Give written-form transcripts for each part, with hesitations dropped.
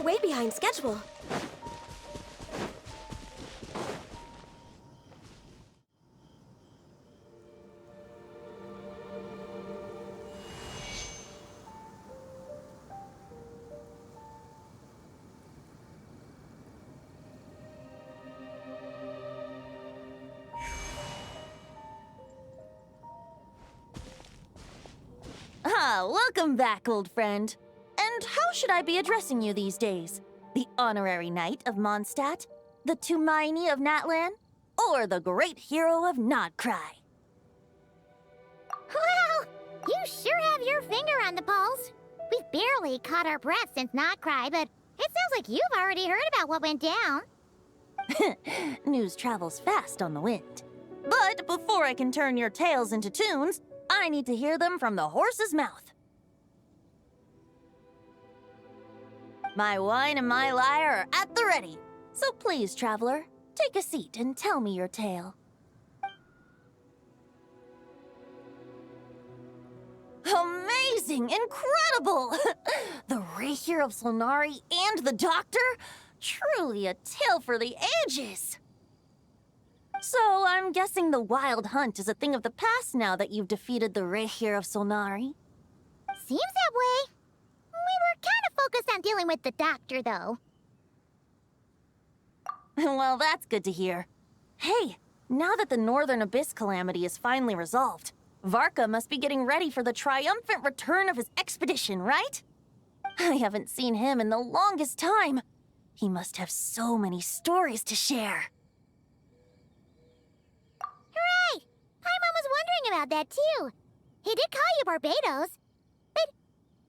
way behind schedule. Welcome back, old friend. And how should I be addressing you these days? The honorary knight of Mondstadt? The Tumaini of Natlan? Or the great hero of Nodcry? Well, you sure have your finger on the pulse. We've barely caught our breath since Nodcry, but it sounds like you've already heard about what went down. News travels fast on the wind. But before I can turn your tales into tunes, I need to hear them from the horse's mouth. My wine and my lyre are at the ready. So please, traveler, take a seat and tell me your tale. Amazing! Incredible! The Rapier of Solnari and the Doctor? Truly a tale for the ages! So, I'm guessing the Wild Hunt is a thing of the past now that you've defeated the Rapier of Solnari? Seems that way. We were kind of focused on dealing with the Doctor, though. Well, that's good to hear. Hey, now that the Northern Abyss calamity is finally resolved, Varka must be getting ready for the triumphant return of his expedition, right? I haven't seen him in the longest time. He must have so many stories to share. Hooray! Paimon was wondering about that, too. He did call you Barbados. But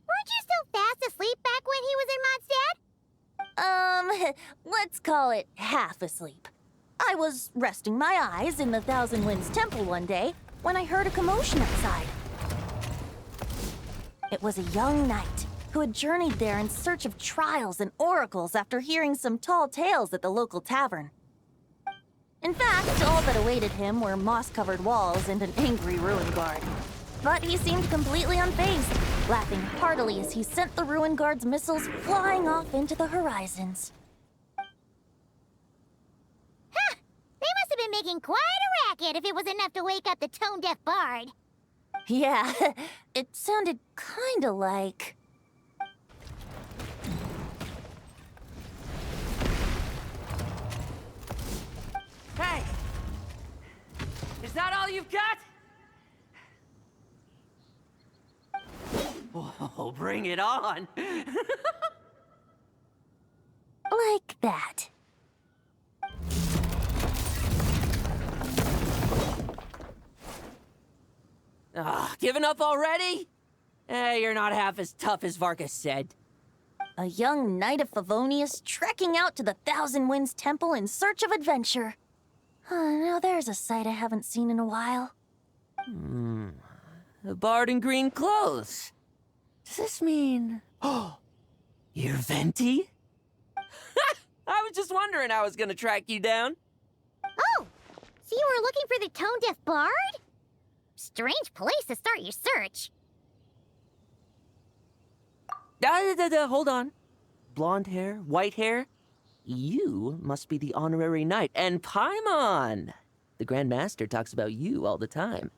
weren't you still fast asleep back when he was in Mondstadt? Let's call it half asleep. I was resting my eyes in the Thousand Winds Temple one day when I heard a commotion outside. It was a young knight who had journeyed there in search of trials and oracles after hearing some tall tales at the local tavern. In fact, all that awaited him were moss-covered walls and an angry ruin guard. But he seemed completely unfazed, laughing heartily as he sent the ruin guard's missiles flying off into the horizons. Huh! They must have been making quite a racket if it was enough to wake up the tone-deaf bard. Yeah, it sounded kinda like... Hey! Is that all you've got? Oh, bring it on! like that. Giving up already? You're not half as tough as Varka said. A young knight of Favonius trekking out to the Thousand Winds Temple in search of adventure. Now there's a sight I haven't seen in a while. A bard in green clothes. Does this mean... Oh, you're Venti? I was just wondering how I was gonna track you down. Oh, so you were looking for the tone-deaf bard? Strange place to start your search. Hold on. Blonde hair, white hair. You must be the honorary knight, and Paimon! The Grand Master talks about you all the time.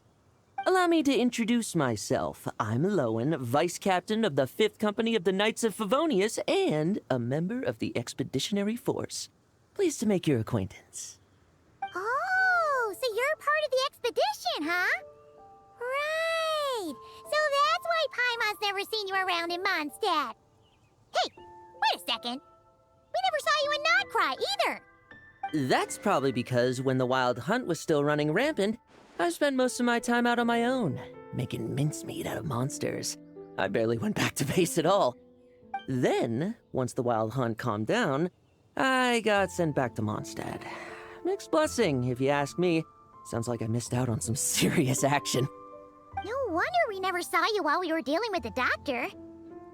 Allow me to introduce myself. I'm Lowen, Vice Captain of the 5th Company of the Knights of Favonius, and a member of the Expeditionary Force. Pleased to make your acquaintance. Oh, so you're part of the expedition, huh? Right. So that's why Paimon's never seen you around in Mondstadt. Hey, wait a second. We never saw you in Nodcry either. That's probably because when the Wild Hunt was still running rampant, I spent most of my time out on my own, making mincemeat out of monsters. I barely went back to base at all. Then, once the Wild Hunt calmed down, I got sent back to Mondstadt. Mixed blessing, if you ask me. Sounds like I missed out on some serious action. No wonder we never saw you while we were dealing with the Doctor.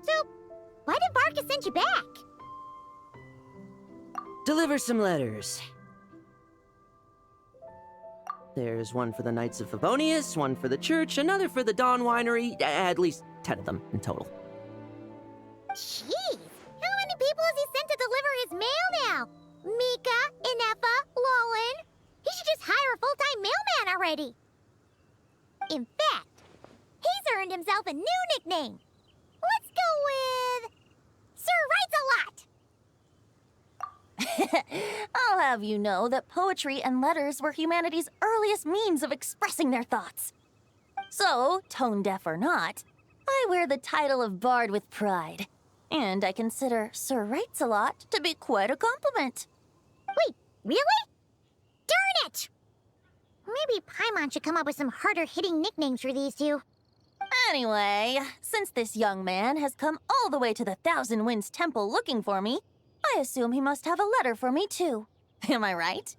So, why did Varka send you back? Deliver some letters. There's one for the Knights of Favonius, one for the church, another for the Dawn Winery, at least 10 of them in total. Jeez, how many people has he sent his mail now. Mika, Inefa, Lolan. He should just hire a full-time mailman already. In fact, he's earned himself a new nickname. Let's go with... Sir Writes-A-Lot. I'll have you know that poetry and letters were humanity's earliest means of expressing their thoughts. So, tone-deaf or not, I wear the title of Bard with pride. And I consider Sir Writes-A-Lot to be quite a compliment. Wait, really? Darn it! Maybe Paimon should come up with some harder-hitting nicknames for these two. Anyway, since this young man has come all the way to the Thousand Winds Temple looking for me, I assume he must have a letter for me too. Am I right?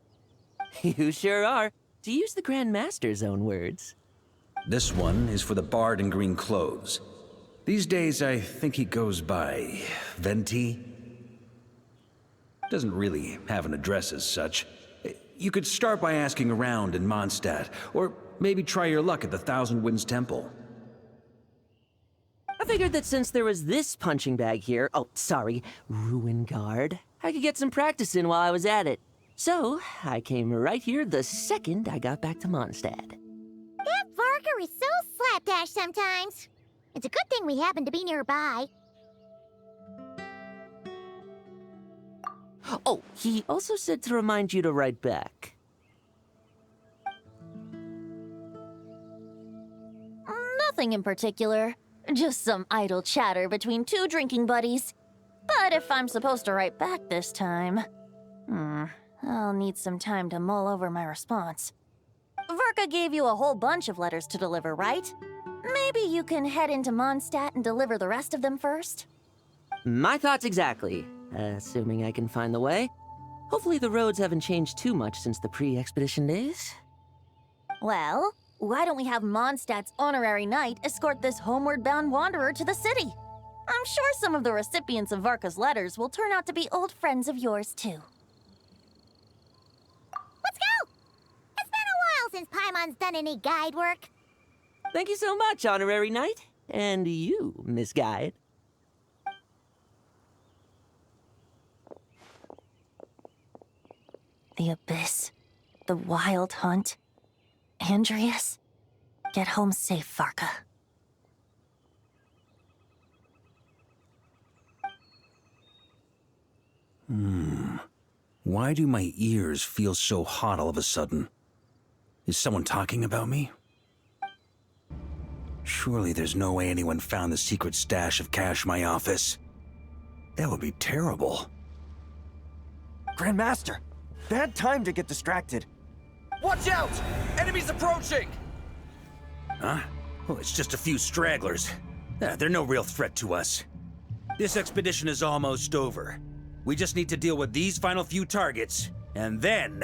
You sure are, to use the Grand Master's own words. This one is for the bard in green clothes. These days, I think he goes by Venti. Doesn't really have an address as such. You could start by asking around in Mondstadt, or maybe try your luck at the Thousand Winds Temple. I figured that since there was this punching bag here, ruin guard, I could get some practice in while I was at it. So, I came right here the second I got back to Mondstadt. That Varka is so slapdash sometimes. It's a good thing we happen to be nearby. Oh, he also said to remind you to write back. Nothing in particular. Just some idle chatter between two drinking buddies. But if I'm supposed to write back this time... I'll need some time to mull over my response. Varka gave you a whole bunch of letters to deliver, right? Maybe you can head into Mondstadt and deliver the rest of them first? My thoughts exactly, assuming I can find the way. Hopefully the roads haven't changed too much since the pre-expedition days. Well, why don't we have Mondstadt's honorary knight escort this homeward-bound wanderer to the city? I'm sure some of the recipients of Varka's letters will turn out to be old friends of yours, too. Let's go! It's been a while since Paimon's done any guide work. Thank you so much, honorary knight. And you, Miss Guide. The Abyss, the Wild Hunt, Andreas. Get home safe, Varka. Why do my ears feel so hot all of a sudden? Is someone talking about me? Surely there's no way anyone found the secret stash of cash in my office. That would be terrible. Grand Master, bad time to get distracted. Watch out! Enemies approaching! Huh? Oh, it's just a few stragglers. They're no real threat to us. This expedition is almost over. We just need to deal with these final few targets, and then...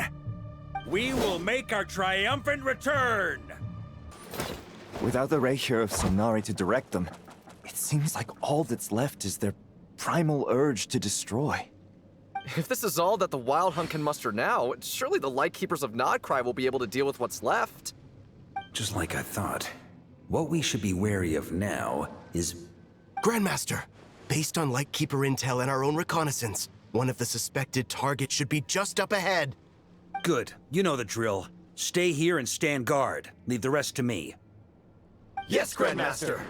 we will make our triumphant return! Without the Reikir of Sonari to direct them, it seems like all that's left is their primal urge to destroy. If this is all that the Wild Hunt can muster now, surely the Lightkeepers of Nodcry will be able to deal with what's left. Just like I thought. What we should be wary of now is... Grandmaster, based on Lightkeeper intel and our own reconnaissance, one of the suspected targets should be just up ahead. Good. You know the drill. Stay here and stand guard. Leave the rest to me. Yes, Grandmaster!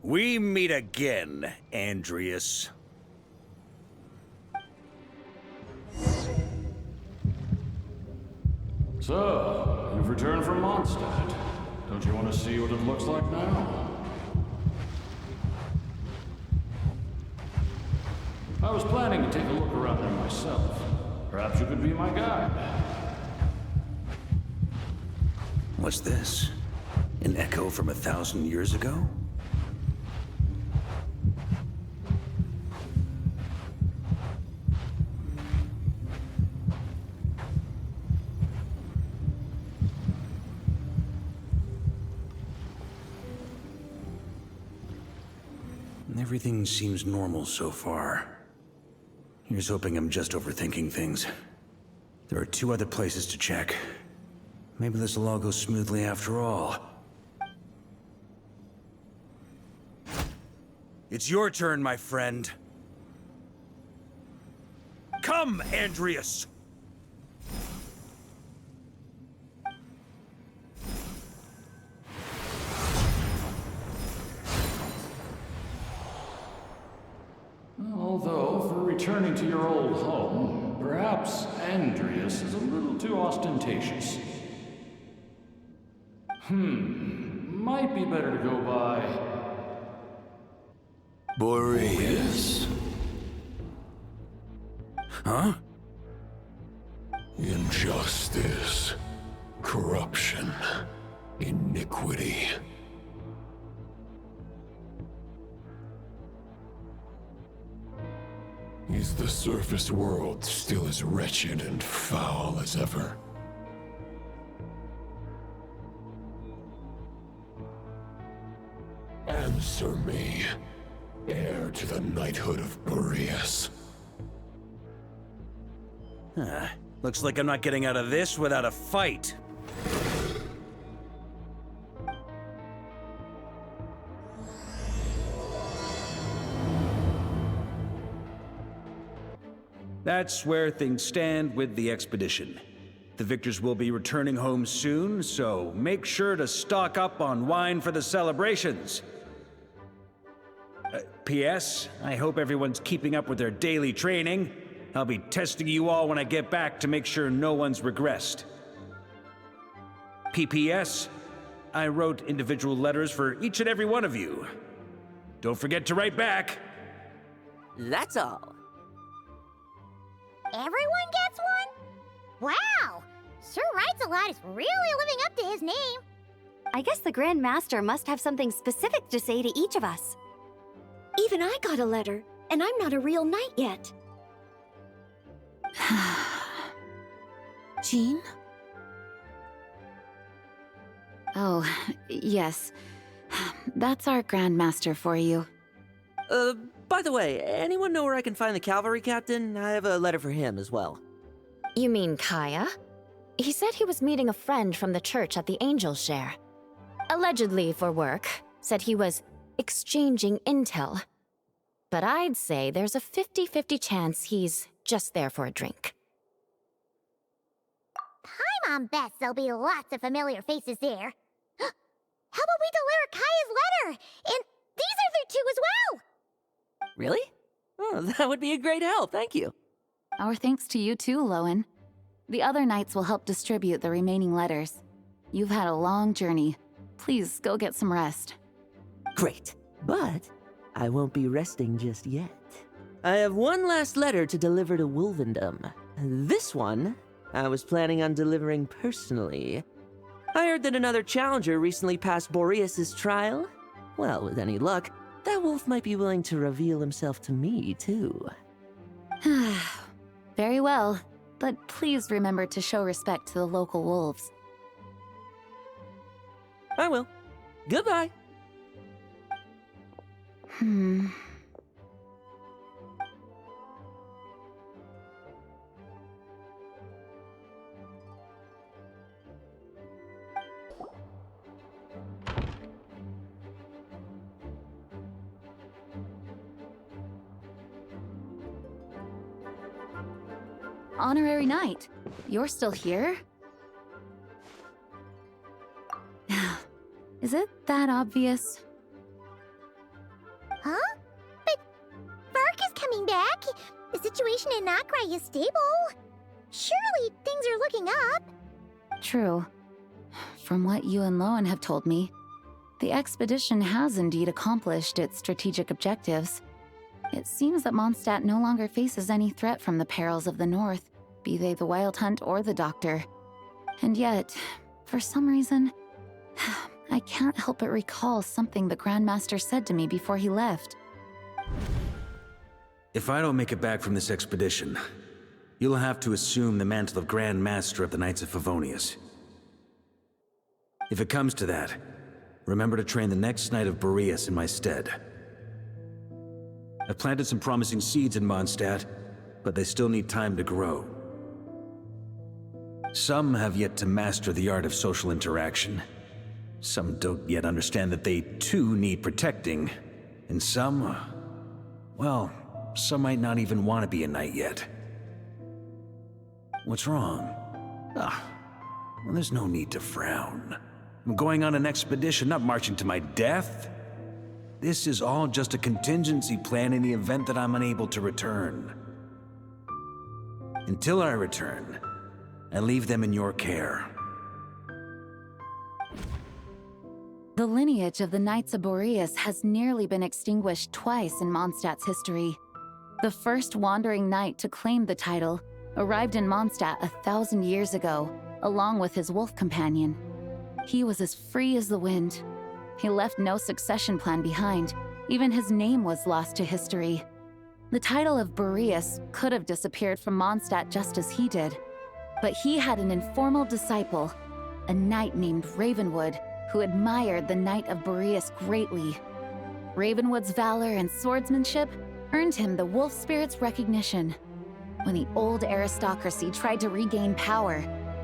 We meet again, Andreas. So, you've returned from Mondstadt. Don't you want to see what it looks like now? I was planning to take a look around there myself. Perhaps you could be my guide. What's this? An echo from 1,000 years ago? Everything seems normal so far. Here's hoping I'm just overthinking things. There are 2 other places to check. Maybe this will all go smoothly after all. It's your turn, my friend. Come, Andreas! Although, for returning to your old home, perhaps Andreas is a little too ostentatious. Might be better to go by Boreas. Huh? Injustice, corruption, iniquity. Is the surface world still as wretched and foul as ever? Answer me, heir to the knighthood of Boreas. Looks like I'm not getting out of this without a fight. That's where things stand with the expedition. The victors will be returning home soon, so make sure to stock up on wine for the celebrations. P.S. I hope everyone's keeping up with their daily training. I'll be testing you all when I get back to make sure no one's regressed. P.P.S. I wrote individual letters for each and every one of you. Don't forget to write back. That's all. Everyone gets one? Wow! Sir writes a lot is really living up to his name. I guess the Grand Master must have something specific to say to each of us. Even I got a letter, and I'm not a real knight yet. Jean? Oh, yes. That's our Grand Master for you. By the way, anyone know where I can find the cavalry captain? I have a letter for him as well. You mean Kaya? He said he was meeting a friend from the church at the Angel Share. Allegedly for work. Said he was exchanging intel. But I'd say there's a 50-50 chance he's just there for a drink. Paimon bets there'll be lots of familiar faces there. How about we deliver Kaya's letter? And these other 2 as well! Really? Oh, that would be a great help, thank you. Our thanks to you too, Lowen. The other knights will help distribute the remaining letters. You've had a long journey. Please go get some rest. Great, but I won't be resting just yet. I have one last letter to deliver to Wolvendom. This one, I was planning on delivering personally. I heard that another challenger recently passed Boreas' trial. Well, with any luck, that wolf might be willing to reveal himself to me, too. Very well, but please remember to show respect to the local wolves. I will. Goodbye. Honorary Knight, you're still here? Is it that obvious? Huh? But Varka's coming back. The situation in Nakrai is stable. Surely things are looking up. True. From what you and Lowen have told me, the expedition has indeed accomplished its strategic objectives. It seems that Mondstadt no longer faces any threat from the perils of the North, be they the Wild Hunt or the Doctor. And yet, for some reason, I can't help but recall something the Grand Master said to me before he left. If I don't make it back from this expedition, you'll have to assume the mantle of Grand Master of the Knights of Favonius. If it comes to that, remember to train the next Knight of Boreas in my stead. I've planted some promising seeds in Mondstadt, but they still need time to grow. Some have yet to master the art of social interaction. Some don't yet understand that they too need protecting. And some, well, some might not even want to be a knight yet. What's wrong? Well, there's no need to frown. I'm going on an expedition, not marching to my death. This is all just a contingency plan in the event that I'm unable to return. Until I return, I leave them in your care. The lineage of the Knights of Boreas has nearly been extinguished twice in Mondstadt's history. The first wandering knight to claim the title arrived in Mondstadt 1,000 years ago, along with his wolf companion. He was as free as the wind. He left no succession plan behind. Even his name was lost to history. The title of Boreas could have disappeared from Mondstadt just as he did. But he had an informal disciple, a knight named Ravenwood, who admired the Knight of Boreas greatly. Ravenwood's valor and swordsmanship earned him the wolf spirit's recognition. When the old aristocracy tried to regain power,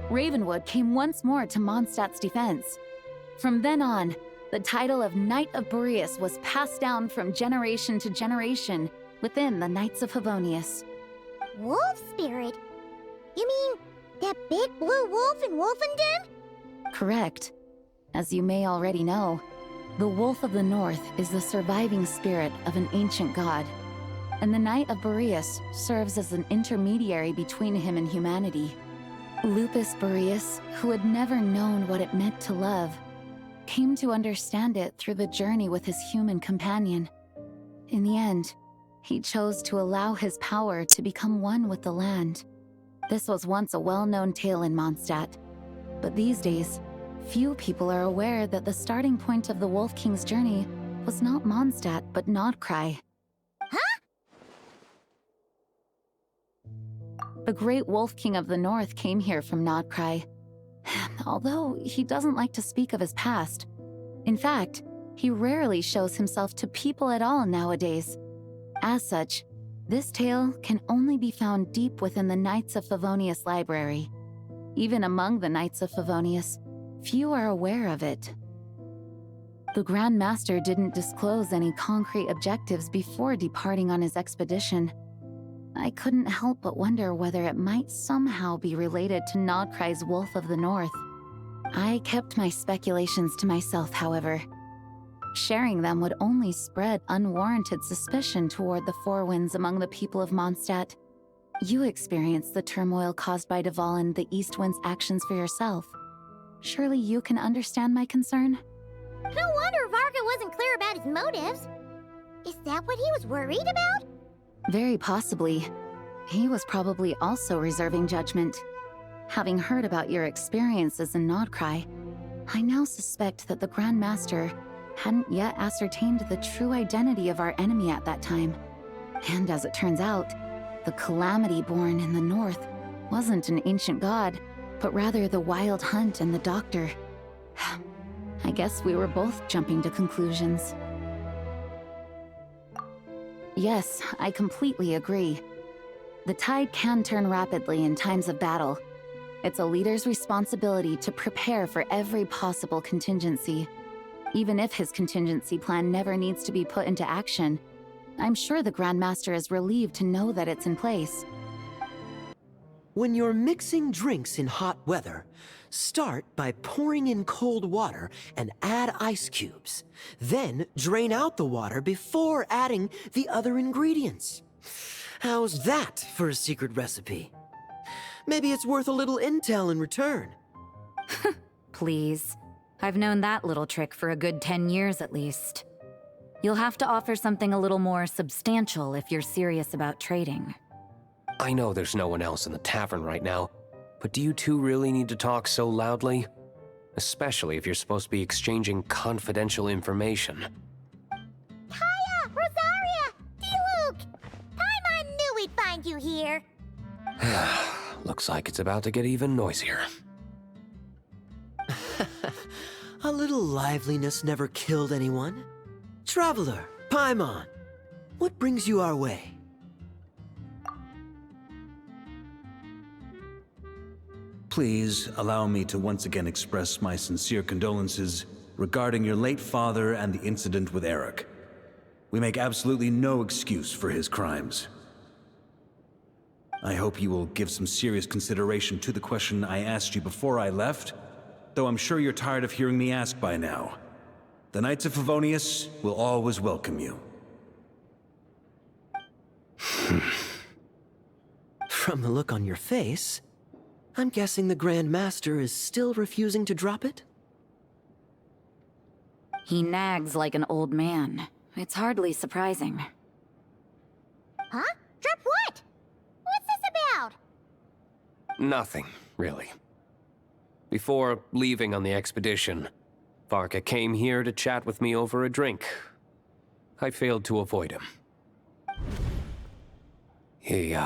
Ravenwood came once more to Mondstadt's defense. From then on, the title of Knight of Boreas was passed down from generation to generation within the Knights of Favonius. Wolf spirit? You mean that big blue wolf in Wolfenden? Correct. As you may already know, the Wolf of the North is the surviving spirit of an ancient god, and the Knight of Boreas serves as an intermediary between him and humanity. Lupus Boreas, who had never known what it meant to love, came to understand it through the journey with his human companion. In the end, he chose to allow his power to become one with the land. This was once a well-known tale in Mondstadt, but these days, few people are aware that the starting point of the Wolf King's journey was not Mondstadt, but Nodcry. Huh? The great Wolf King of the North came here from Nodcry, although he doesn't like to speak of his past. In fact, he rarely shows himself to people at all nowadays. As such, this tale can only be found deep within the Knights of Favonius library. Even among the Knights of Favonius, few are aware of it. The Grand Master didn't disclose any concrete objectives before departing on his expedition. I couldn't help but wonder whether it might somehow be related to Nodcry's Wolf of the North. I kept my speculations to myself, however. Sharing them would only spread unwarranted suspicion toward the Four Winds among the people of Mondstadt. You experienced the turmoil caused by Deval and the East Wind's actions for yourself. Surely you can understand my concern? No wonder Varka wasn't clear about his motives. Is that what he was worried about? Very possibly. He was probably also reserving judgment. Having heard about your experiences in Nodcry, I now suspect that the Grand Master hadn't yet ascertained the true identity of our enemy at that time. And as it turns out, the calamity born in the north wasn't an ancient god, but rather the Wild Hunt and the Doctor. I guess we were both jumping to conclusions. Yes, I completely agree. The tide can turn rapidly in times of battle. It's a leader's responsibility to prepare for every possible contingency. Even if his contingency plan never needs to be put into action, I'm sure the Grand Master is relieved to know that it's in place. When you're mixing drinks in hot weather, start by pouring in cold water and add ice cubes. Then drain out the water before adding the other ingredients. How's that for a secret recipe? Maybe it's worth a little intel in return. Please. I've known that little trick for a good 10 years at least. You'll have to offer something a little more substantial if you're serious about trading. I know there's no one else in the tavern right now, but do you two really need to talk so loudly? Especially if you're supposed to be exchanging confidential information. Kaya! Rosaria! D-Luke! Paimon knew we'd find you here! Looks like it's about to get even noisier. A little liveliness never killed anyone. Traveler, Paimon, what brings you our way? Please allow me to once again express my sincere condolences regarding your late father and the incident with Eric. We make absolutely no excuse for his crimes. I hope you will give some serious consideration to the question I asked you before I left, though I'm sure you're tired of hearing me ask by now. The Knights of Favonius will always welcome you. From the look on your face, I'm guessing the Grand Master is still refusing to drop it? He nags like an old man. It's hardly surprising. Huh? Drop what? What's this about? Nothing, really. Before leaving on the expedition, Varka came here to chat with me over a drink. I failed to avoid him. He,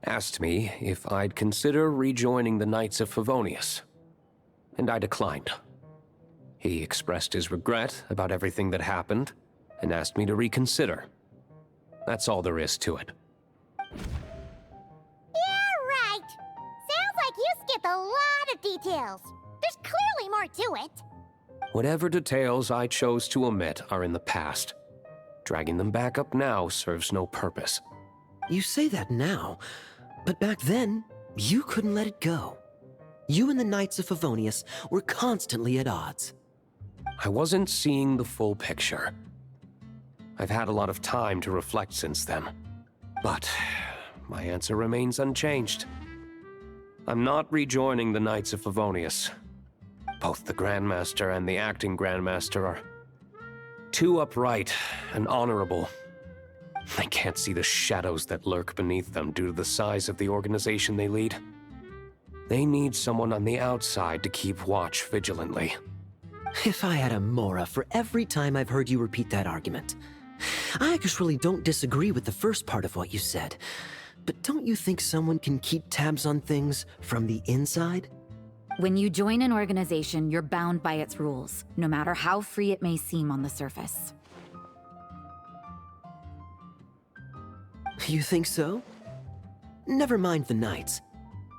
asked me if I'd consider rejoining the Knights of Favonius, and I declined. He expressed his regret about everything that happened, and asked me to reconsider. That's all there is to it. Yeah, right. Sounds like you skipped a lot of details. There's clearly more to it. Whatever details I chose to omit are in the past. Dragging them back up now serves no purpose. You say that now, but back then, you couldn't let it go. You and the Knights of Favonius were constantly at odds. I wasn't seeing the full picture. I've had a lot of time to reflect since then, but my answer remains unchanged. I'm not rejoining the Knights of Favonius. Both the Grandmaster and the acting Grandmaster are too upright and honorable. I can't see the shadows that lurk beneath them due to the size of the organization they lead. They need someone on the outside to keep watch vigilantly. If I had a Mora for every time I've heard you repeat that argument. I actually don't disagree with the first part of what you said, but don't you think someone can keep tabs on things from the inside? When you join an organization, you're bound by its rules, no matter how free it may seem on the surface. You think so? Never mind the Knights.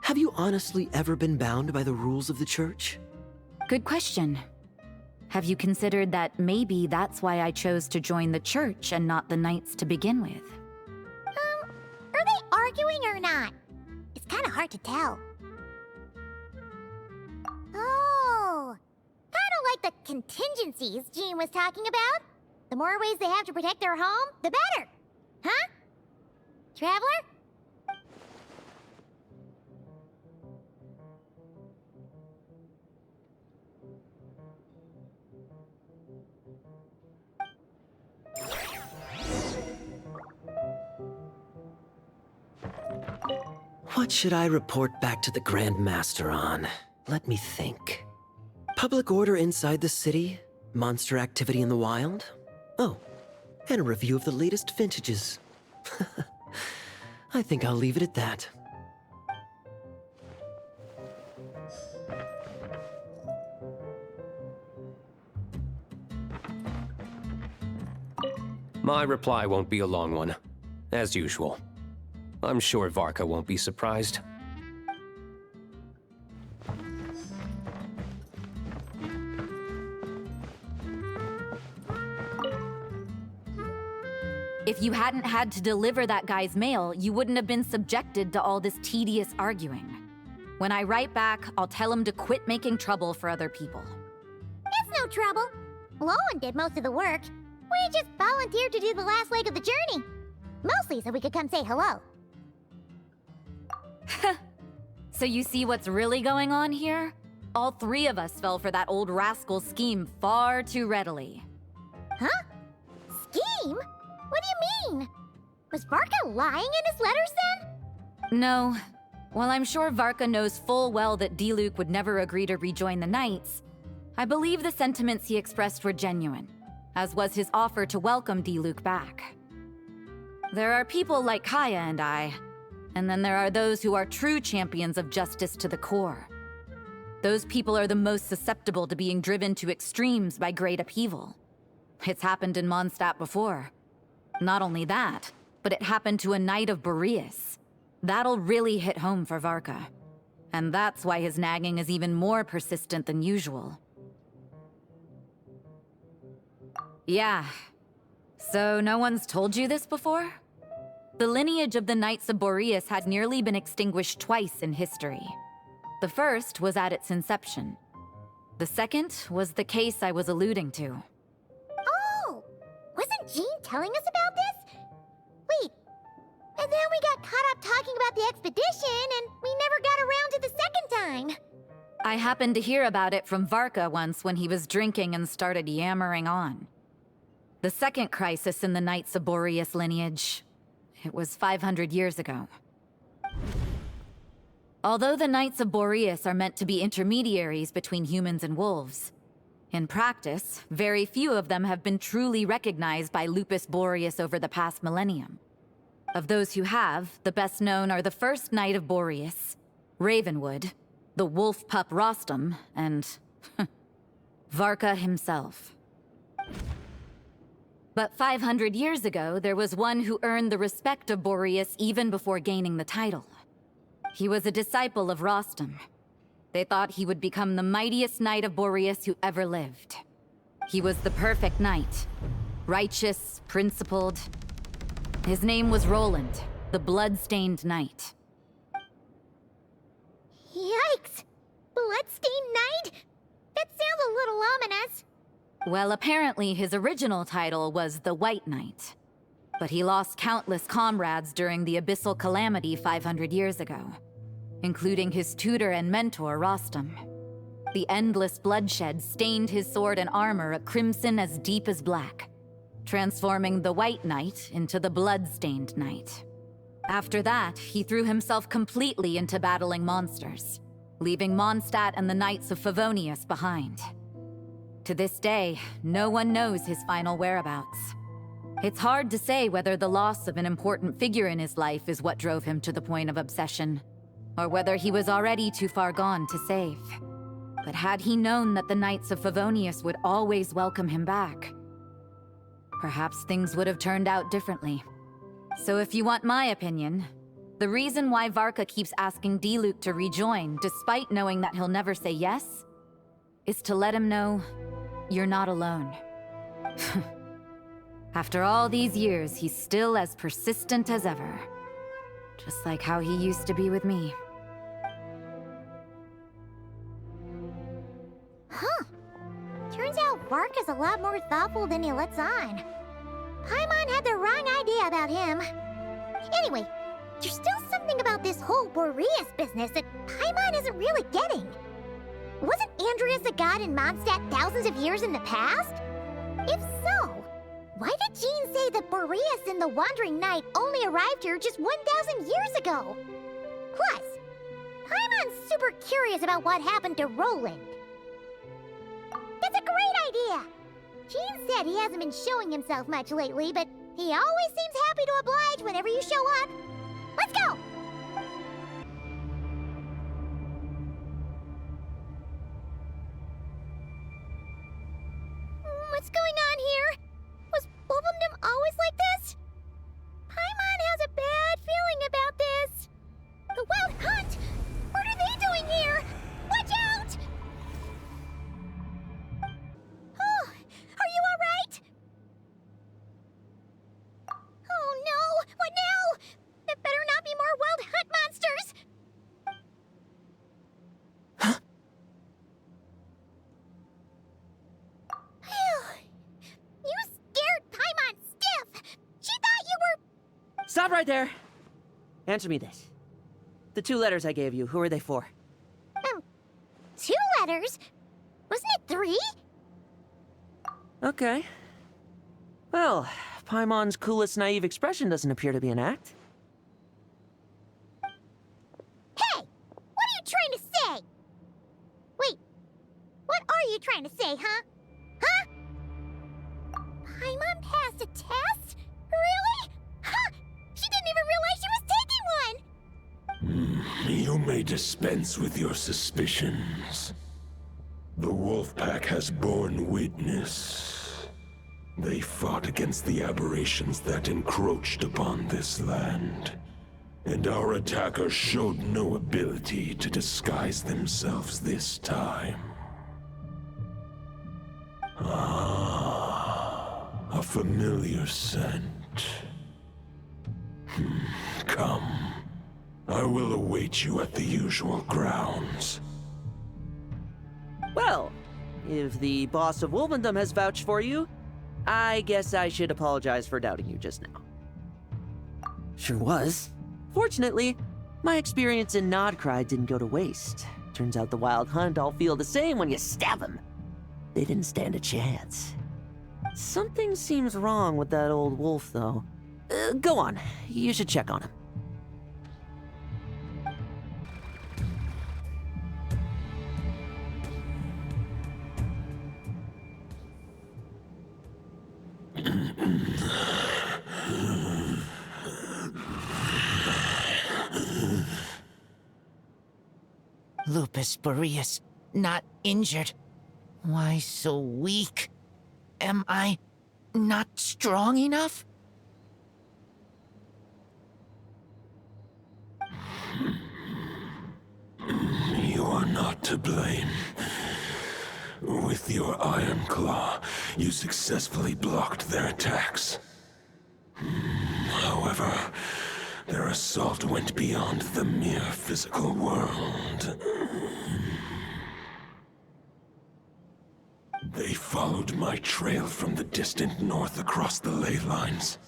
Have you honestly ever been bound by the rules of the Church? Good question. Have you considered that maybe that's why I chose to join the Church and not the Knights to begin with? Are they arguing or not? It's kind of hard to tell. Oh, kind of like the contingencies Jean was talking about. The more ways they have to protect their home, the better. Huh? Traveler? What should I report back to the Grand Master on? Let me think. Public order inside the city, monster activity in the wild. Oh, and a review of the latest vintages. I think I'll leave it at that. My reply won't be a long one, as usual. I'm sure Varka won't be surprised. If you hadn't had to deliver that guy's mail, you wouldn't have been subjected to all this tedious arguing. When I write back, I'll tell him to quit making trouble for other people. It's no trouble. Lowen did most of the work. We just volunteered to do the last leg of the journey. Mostly so we could come say hello. So you see what's really going on here? All three of us fell for that old rascal's scheme far too readily. Huh? Scheme? What do you mean? Was Varka lying in his letters then? No. While I'm sure Varka knows full well that Diluc would never agree to rejoin the Knights, I believe the sentiments he expressed were genuine, as was his offer to welcome Diluc back. There are people like Kaya and I, and then there are those who are true champions of justice to the core. Those people are the most susceptible to being driven to extremes by great upheaval. It's happened in Mondstadt before. Not only that, but it happened to a Knight of Boreas. That'll really hit home for Varka. And that's why his nagging is even more persistent than usual. Yeah. So no one's told you this before? The lineage of the Knights of Boreas had nearly been extinguished twice in history. The first was at its inception. The second was the case I was alluding to. Oh! Wasn't Jean telling us about this? Wait, and then we got caught up talking about the expedition, and we never got around to the second time. I happened to hear about it from Varka once when he was drinking and started yammering on. The second crisis in the Knights of Boreas lineage. It was 500 years ago. Although the Knights of Boreas are meant to be intermediaries between humans and wolves, in practice, very few of them have been truly recognized by Lupus Boreas over the past millennium. Of those who have, the best known are the first Knight of Boreas, Ravenwood, the wolf pup Rostam, and Varka himself. But 500 years ago, there was one who earned the respect of Boreas even before gaining the title. He was a disciple of Rostam. They thought he would become the mightiest knight of Boreas who ever lived. He was the perfect knight. Righteous, principled. His name was Roland, the blood-stained knight. Yikes! Bloodstained Knight? That sounds a little ominous. Well, apparently his original title was the White Knight. But he lost countless comrades during the Abyssal Calamity 500 years ago, including his tutor and mentor, Rostam. The endless bloodshed stained his sword and armor a crimson as deep as black, transforming the White Knight into the Blood-Stained Knight. After that, he threw himself completely into battling monsters, leaving Mondstadt and the Knights of Favonius behind. To this day, no one knows his final whereabouts. It's hard to say whether the loss of an important figure in his life is what drove him to the point of obsession, or whether he was already too far gone to save. But had he known that the Knights of Favonius would always welcome him back, perhaps things would have turned out differently. So if you want my opinion, the reason why Varka keeps asking Diluc to rejoin, despite knowing that he'll never say yes, is to let him know you're not alone. After all these years, he's still as persistent as ever. Just like how he used to be with me. Huh. Turns out Varka's a lot more thoughtful than he lets on. Paimon had the wrong idea about him. Anyway, there's still something about this whole Boreas business that Paimon isn't really getting. Wasn't Andreas a god in Mondstadt thousands of years in the past? If so, why did Jean say that Boreas and the Wandering Knight only arrived here just 1,000 years ago? Plus, Paimon's super curious about what happened to Roland. That's a great idea! Jean said he hasn't been showing himself much lately, but he always seems happy to oblige whenever you show up. Let's go! What's going on here? Was Wolfendom always like this? Paimon has a bad feeling about this. The Wild Hunt? What are they doing here? Watch out! Oh, are you alright? Oh no, what now? There better not be more Wild Hunt monsters! You scared Paimon stiff! She thought you were... Stop right there! Answer me this. The 2 letters I gave you, who are they for? 2 letters? Wasn't it 3? Okay. Well, Paimon's coolest naive expression doesn't appear to be an act. Hey! What are you trying to say? Wait, what are you trying to say, huh? Huh? Paimon passed a test? Really? Huh! She didn't even realize she was taking one! You may dispense with your suspicions. The Wolfpack has borne witness. They fought against the aberrations that encroached upon this land. And our attackers showed no ability to disguise themselves this time. Ah, a familiar scent. Come. I will await you at the usual grounds. Well, if the boss of Wolvendom has vouched for you, I guess I should apologize for doubting you just now. Sure was. Fortunately, my experience in Nodcry didn't go to waste. Turns out the Wild Hunt all feel the same when you stab them. They didn't stand a chance. Something seems wrong with that old wolf, though. Go on. You should check on him. Lupus Boreas, not injured. Why so weak? Am I not strong enough? You are not to blame. With your Iron Claw, you successfully blocked their attacks. However, their assault went beyond the mere physical world. They followed my trail from the distant north across the ley lines.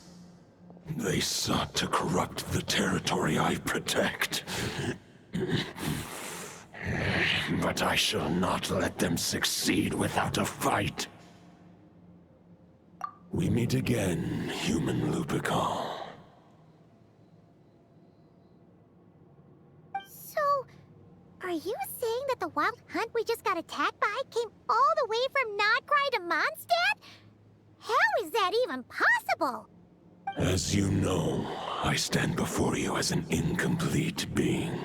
They sought to corrupt the territory I protect. But I shall not let them succeed without a fight. We meet again, human Lupical. So, are you saying that the Wild Hunt we just got attacked by came all the way from Nodcry to Mondstadt? How is that even possible? As you know, I stand before you as an incomplete being.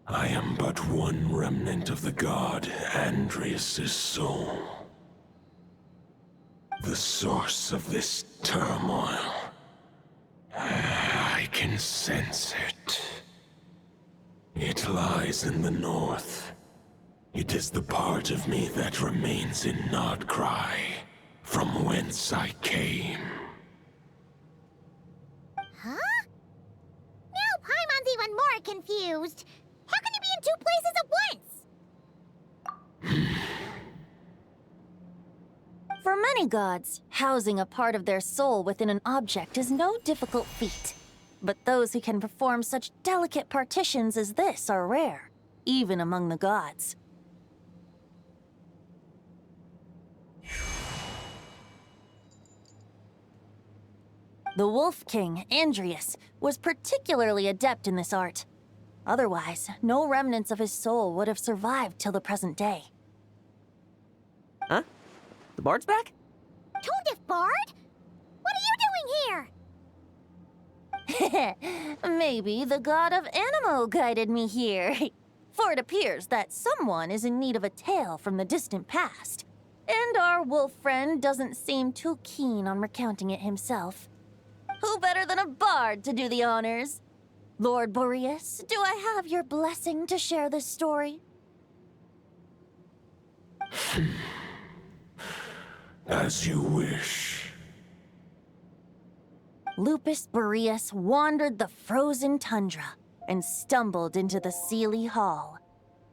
I am but one remnant of the god Andreas' soul. The source of this turmoil. I can sense it. It lies in the north. It is the part of me that remains in Nodcry, from whence I came. Huh? Now Paimon's even more confused. How can he be in two places at once? For many gods, housing a part of their soul within an object is no difficult feat. But those who can perform such delicate partitions as this are rare, even among the gods. The Wolf King, Andreas, was particularly adept in this art. Otherwise, no remnants of his soul would have survived till the present day. Huh? The bard's back? Toadif Bard? What are you doing here? Maybe the god of Animo guided me here. For it appears that someone is in need of a tale from the distant past. And our wolf friend doesn't seem too keen on recounting it himself. Who better than a bard to do the honors? Lord Boreas, do I have your blessing to share this story? As you wish. Lupus Boreas wandered the frozen tundra and stumbled into the Seelie Hall.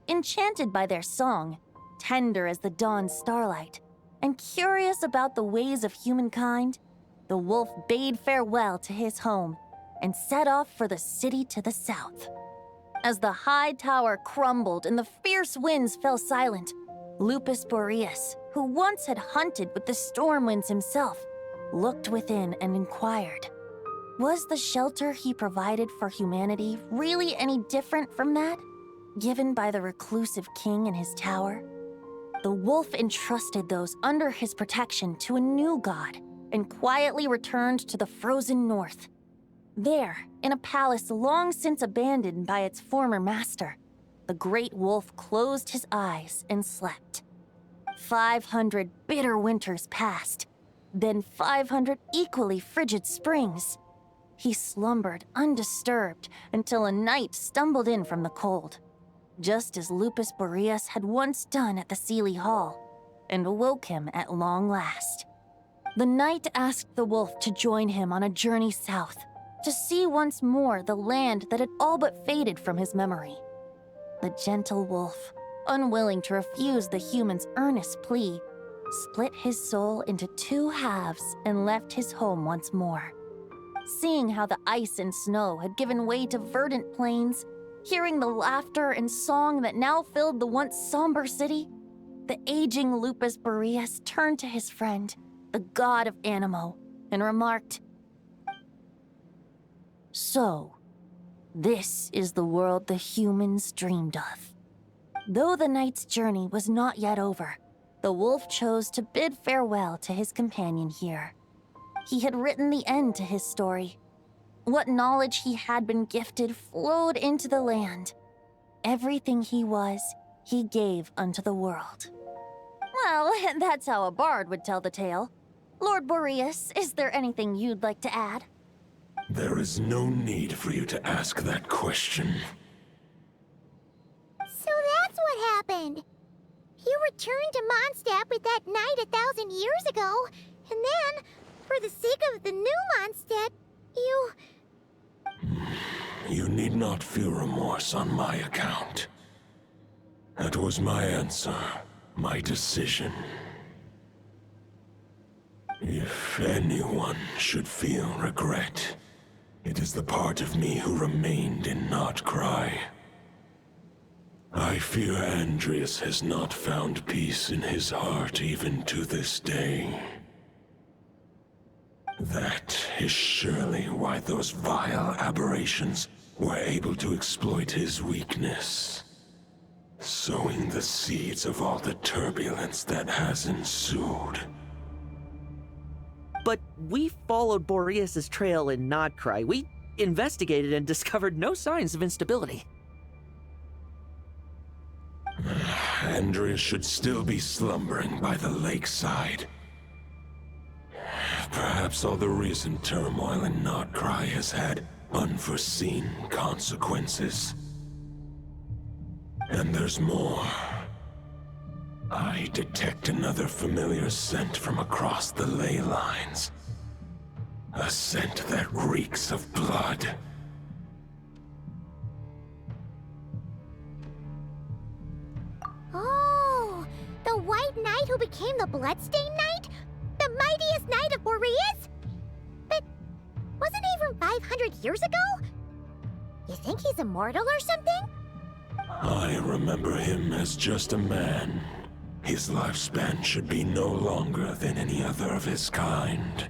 Enchanted by their song, tender as the dawn starlight, and curious about the ways of humankind, the wolf bade farewell to his home and set off for the city to the south. As the high tower crumbled and the fierce winds fell silent, Lupus Boreas, who once had hunted with the storm winds himself, looked within and inquired, was the shelter he provided for humanity really any different from that given by the reclusive king in his tower? The wolf entrusted those under his protection to a new god and quietly returned to the frozen north. There, in a palace long since abandoned by its former master, the great wolf closed his eyes and slept. 500 bitter winters passed, then 500 equally frigid springs. He slumbered undisturbed until a knight stumbled in from the cold, just as Lupus Boreas had once done at the Seelie Hall, and awoke him at long last. The knight asked the wolf to join him on a journey south, to see once more the land that had all but faded from his memory. The gentle wolf, unwilling to refuse the human's earnest plea, split his soul into two halves and left his home once more. Seeing how the ice and snow had given way to verdant plains, hearing the laughter and song that now filled the once somber city, the aging Lupus Boreas turned to his friend, the god of Animo, and remarked, "So, this is the world the humans dreamed of." Though the knight's journey was not yet over, the wolf chose to bid farewell to his companion here. He had written the end to his story. What knowledge he had been gifted flowed into the land. Everything he was, he gave unto the world. Well, that's how a bard would tell the tale. Lord Boreas, is there anything you'd like to add? There is no need for you to ask that question. So that's what happened. You returned to Mondstadt with that knight 1,000 years ago, and then, for the sake of the new Mondstadt, you... You need not feel remorse on my account. That was my answer, my decision. If anyone should feel regret, it is the part of me who remained and not cry. I fear Andreas has not found peace in his heart even to this day. That is surely why those vile aberrations were able to exploit his weakness, sowing the seeds of all the turbulence that has ensued. But we followed Boreas' trail in Nodcry. We investigated and discovered no signs of instability. Andreas should still be slumbering by the lakeside. Perhaps all the recent turmoil in Nodcry has had unforeseen consequences. And there's more. I detect another familiar scent from across the ley lines. A scent that reeks of blood. Oh, the White Knight who became the Bloodstained Knight? The mightiest knight of Boreas? But wasn't he from 500 years ago? You think he's immortal or something? I remember him as just a man. His lifespan should be no longer than any other of his kind.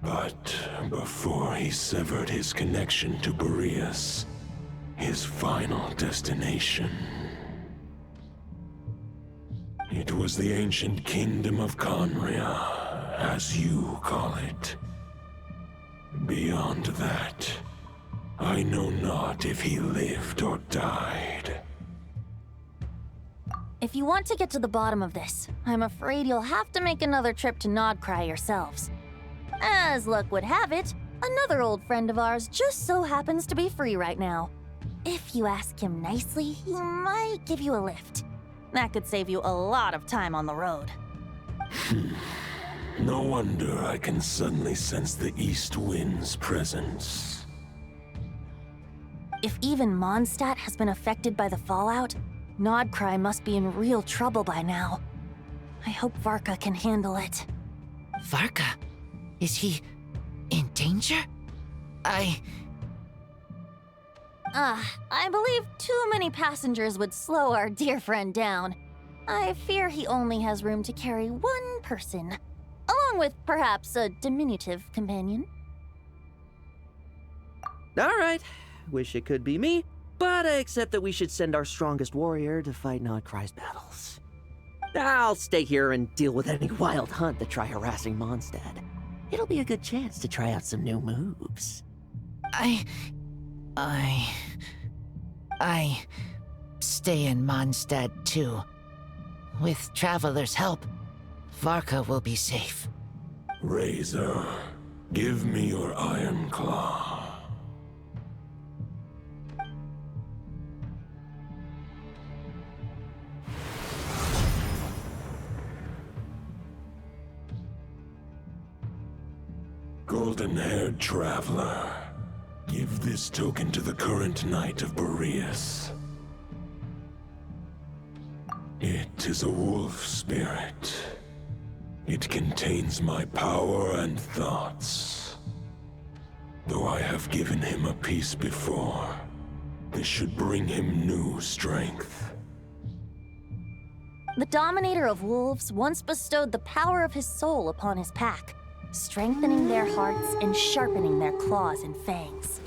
But before he severed his connection to Boreas, his final destination, it was the ancient kingdom of Conria, as you call it. Beyond that, I know not if he lived or died. If you want to get to the bottom of this, I'm afraid you'll have to make another trip to Nodcry yourselves. As luck would have it, another old friend of ours just so happens to be free right now. If you ask him nicely, he might give you a lift. That could save you a lot of time on the road. No wonder I can suddenly sense the east wind's presence. If even Mondstadt has been affected by the fallout, Nodcry must be in real trouble by now. I hope Varka can handle it. Varka? Is he in danger? I believe too many passengers would slow our dear friend down. I fear he only has room to carry one person, along with perhaps a diminutive companion. All right. Wish it could be me, but I accept that we should send our strongest warrior to fight Nodcry's battles. I'll stay here and deal with any wild hunt that try harassing Mondstadt. It'll be a good chance to try out some new moves. I stay in Mondstadt too. With Traveler's help, Varka will be safe. Razor, Give me your iron claw. Golden-haired traveler, give this token to the current knight of Boreas. It is a wolf spirit. It contains my power and thoughts. Though I have given him a piece before, this should bring him new strength. The Dominator of Wolves once bestowed the power of his soul upon his pack, strengthening their hearts and sharpening their claws and fangs.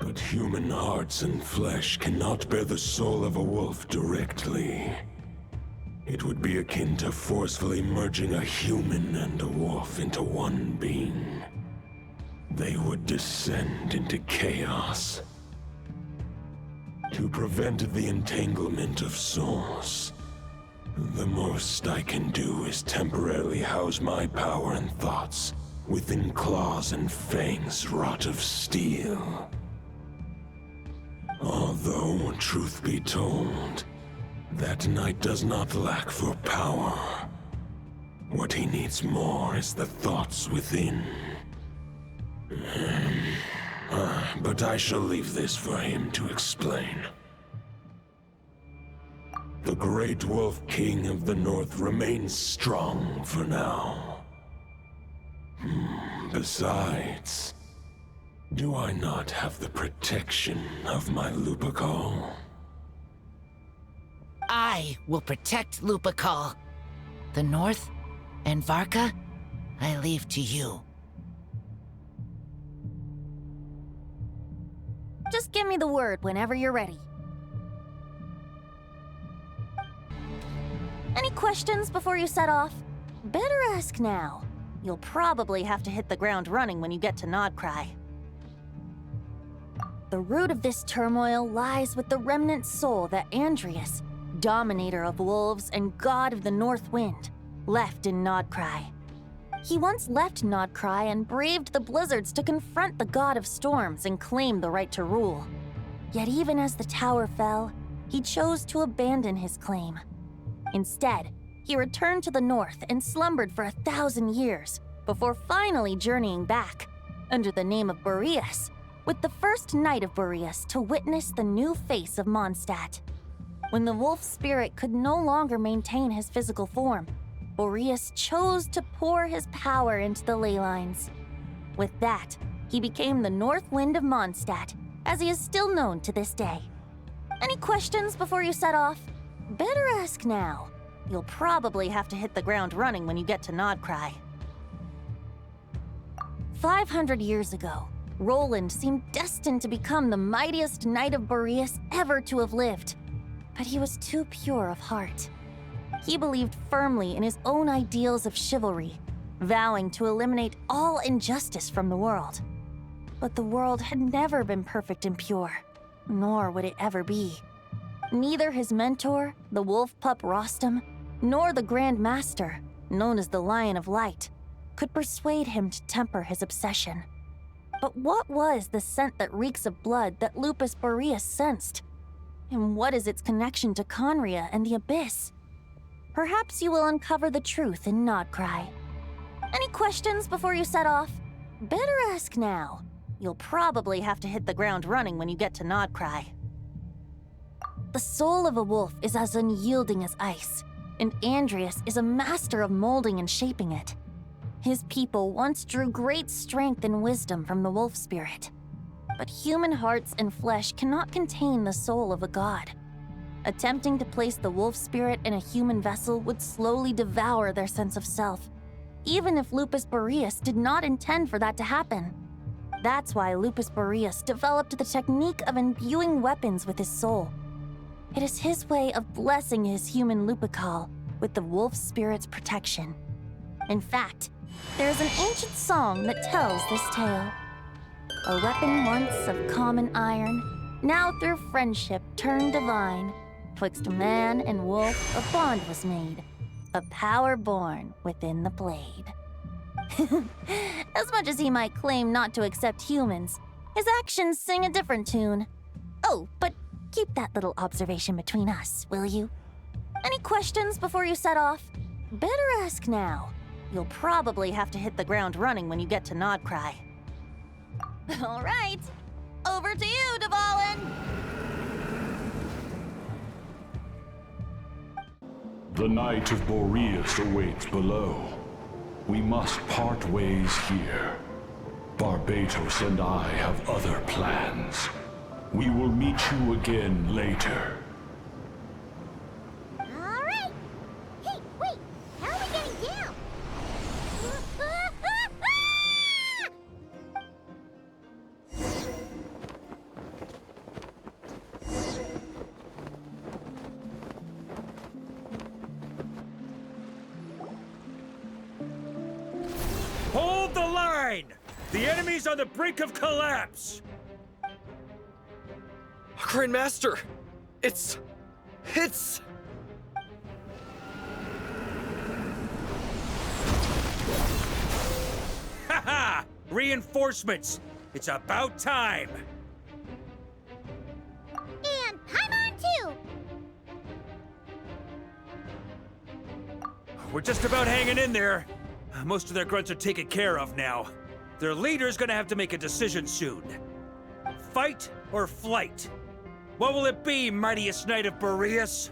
But human hearts and flesh cannot bear the soul of a wolf directly. It would be akin to forcefully merging a human and a wolf into one being. They would descend into chaos. To prevent the entanglement of souls, the most I can do is temporarily house my power and thoughts within claws and fangs wrought of steel. Although, truth be told, that knight does not lack for power. What he needs more is the thoughts within. But I shall leave this for him to explain. The Great Wolf King of the North remains strong for now. Besides, do I not have the protection of my Lupacol? I will protect Lupacol. The North and Varka, I leave to you. Just give me the word whenever you're ready. Any questions before you set off? Better ask now. You'll probably have to hit the ground running when you get to Nodcry. The root of this turmoil lies with the remnant soul that Andreas, Dominator of Wolves and God of the North Wind, left in Nodcry. He once left Nodcry and braved the blizzards to confront the God of Storms and claim the right to rule. Yet even as the tower fell, he chose to abandon his claim. Instead, he returned to the north and slumbered for 1,000 years before finally journeying back, under the name of Boreas, with the first knight of Boreas to witness the new face of Mondstadt. When the wolf spirit could no longer maintain his physical form, Boreas chose to pour his power into the ley lines. With that, he became the North Wind of Mondstadt, as he is still known to this day. Any questions before you set off? Better ask now. You'll probably have to hit the ground running when you get to Nodcry. 500 years ago, Roland seemed destined to become the mightiest knight of Boreas ever to have lived. But he was too pure of heart. He believed firmly in his own ideals of chivalry, vowing to eliminate all injustice from the world. But the world had never been perfect and pure, nor would it ever be. Neither his mentor, the wolf pup Rostam, nor the Grand Master, known as the Lion of Light, could persuade him to temper his obsession. But what was the scent that reeks of blood that Lupus Boreas sensed? And what is its connection to Conria and the Abyss? Perhaps you will uncover the truth in Nodcry. Any questions before you set off? Better ask now. You'll probably have to hit the ground running when you get to Nodcry. The soul of a wolf is as unyielding as ice, and Andreas is a master of molding and shaping it. His people once drew great strength and wisdom from the wolf spirit. But human hearts and flesh cannot contain the soul of a god. Attempting to place the wolf spirit in a human vessel would slowly devour their sense of self, even if Lupus Boreas did not intend for that to happen. That's why Lupus Boreas developed the technique of imbuing weapons with his soul. It is his way of blessing his human Lupacol with the wolf spirit's protection. In fact, there is an ancient song that tells this tale. A weapon once of common iron, now through friendship turned divine. Twixt man and wolf a bond was made, a power born within the blade. As much as he might claim not to accept humans, his actions sing a different tune. Oh, but keep that little observation between us, will you? Any questions before you set off? Better ask now. You'll probably have to hit the ground running when you get to Nodcry. All right, over to you, Dvalin! The Knight of Boreas awaits below. We must part ways here. Barbatos and I have other plans. We will meet you again later. All right. Hey, wait. How are we getting down? Hold the line! The enemy's on the brink of collapse! Grand Master! It's... Haha! Reinforcements! It's about time! And Paimon too! We're just about hanging in there. Most of their grunts are taken care of now. Their leader's gonna have to make a decision soon. Fight or flight? What will it be, mightiest knight of Boreas?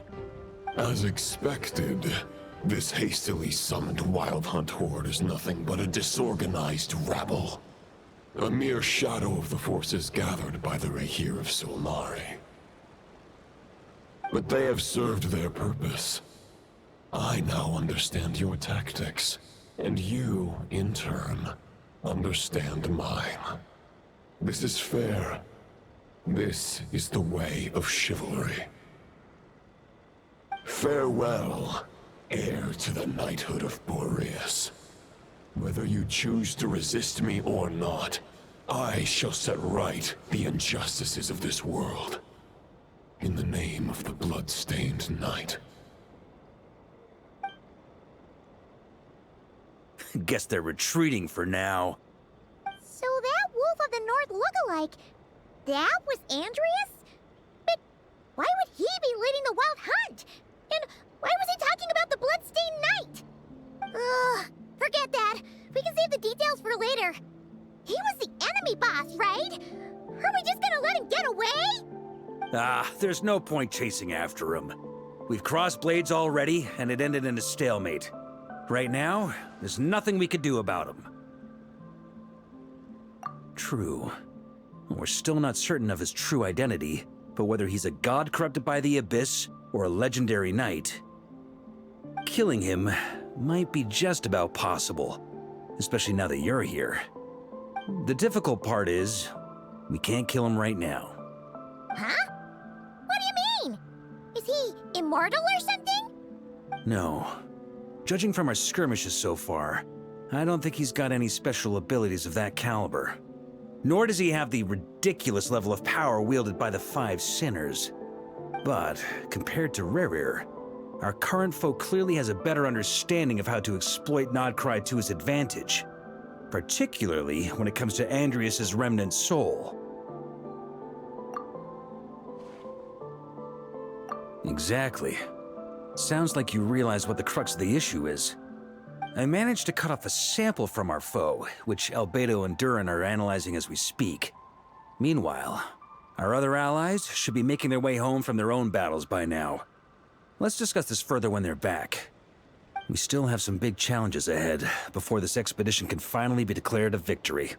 As expected, this hastily summoned Wild Hunt horde is nothing but a disorganized rabble. A mere shadow of the forces gathered by the Rehir of Solnari. But they have served their purpose. I now understand your tactics, and you, in turn, understand mine. This is fair. This is the way of chivalry. Farewell, heir to the knighthood of Boreas. Whether you choose to resist me or not, I shall set right the injustices of this world. In the name of the blood-stained knight. Guess they're retreating for now. So that Wolf of the North lookalike, that was Andreas? But why would he be leading the Wild Hunt? And why was he talking about the Bloodstained Knight? Ugh, forget that. We can save the details for later. He was the enemy boss, right? Are we just gonna let him get away? There's no point chasing after him. We've crossed blades already, and it ended in a stalemate. Right now, there's nothing we could do about him. True. We're still not certain of his true identity, but whether he's a god corrupted by the Abyss or a legendary knight, killing him might be just about possible, especially now that you're here. The difficult part is, we can't kill him right now. Huh? What do you mean? Is he immortal or something? No. Judging from our skirmishes so far, I don't think he's got any special abilities of that caliber. Nor does he have the ridiculous level of power wielded by the Five Sinners. But, compared to Rerir, our current foe clearly has a better understanding of how to exploit Nodcry to his advantage, particularly when it comes to Andreas' remnant soul. Exactly. Sounds like you realize what the crux of the issue is. I managed to cut off a sample from our foe, which Albedo and Durin are analyzing as we speak. Meanwhile, our other allies should be making their way home from their own battles by now. Let's discuss this further when they're back. We still have some big challenges ahead before this expedition can finally be declared a victory.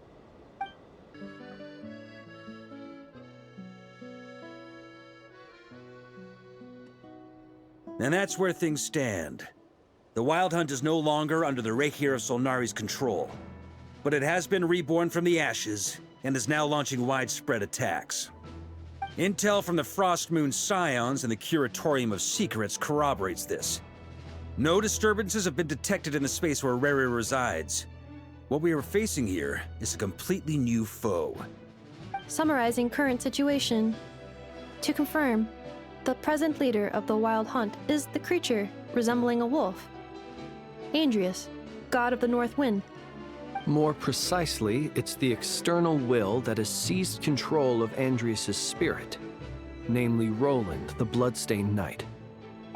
And that's where things stand. The Wild Hunt is no longer under the Rehir of Solnari's control, but it has been reborn from the ashes and is now launching widespread attacks. Intel from the Frostmoon Scions and the Curatorium of Secrets corroborates this. No disturbances have been detected in the space where Rerir resides. What we are facing here is a completely new foe. Summarizing current situation. To confirm, the present leader of the Wild Hunt is the creature resembling a wolf. Andreas, god of the North Wind. More precisely, it's the external will that has seized control of Andrias' spirit, namely Roland, the Bloodstained Knight.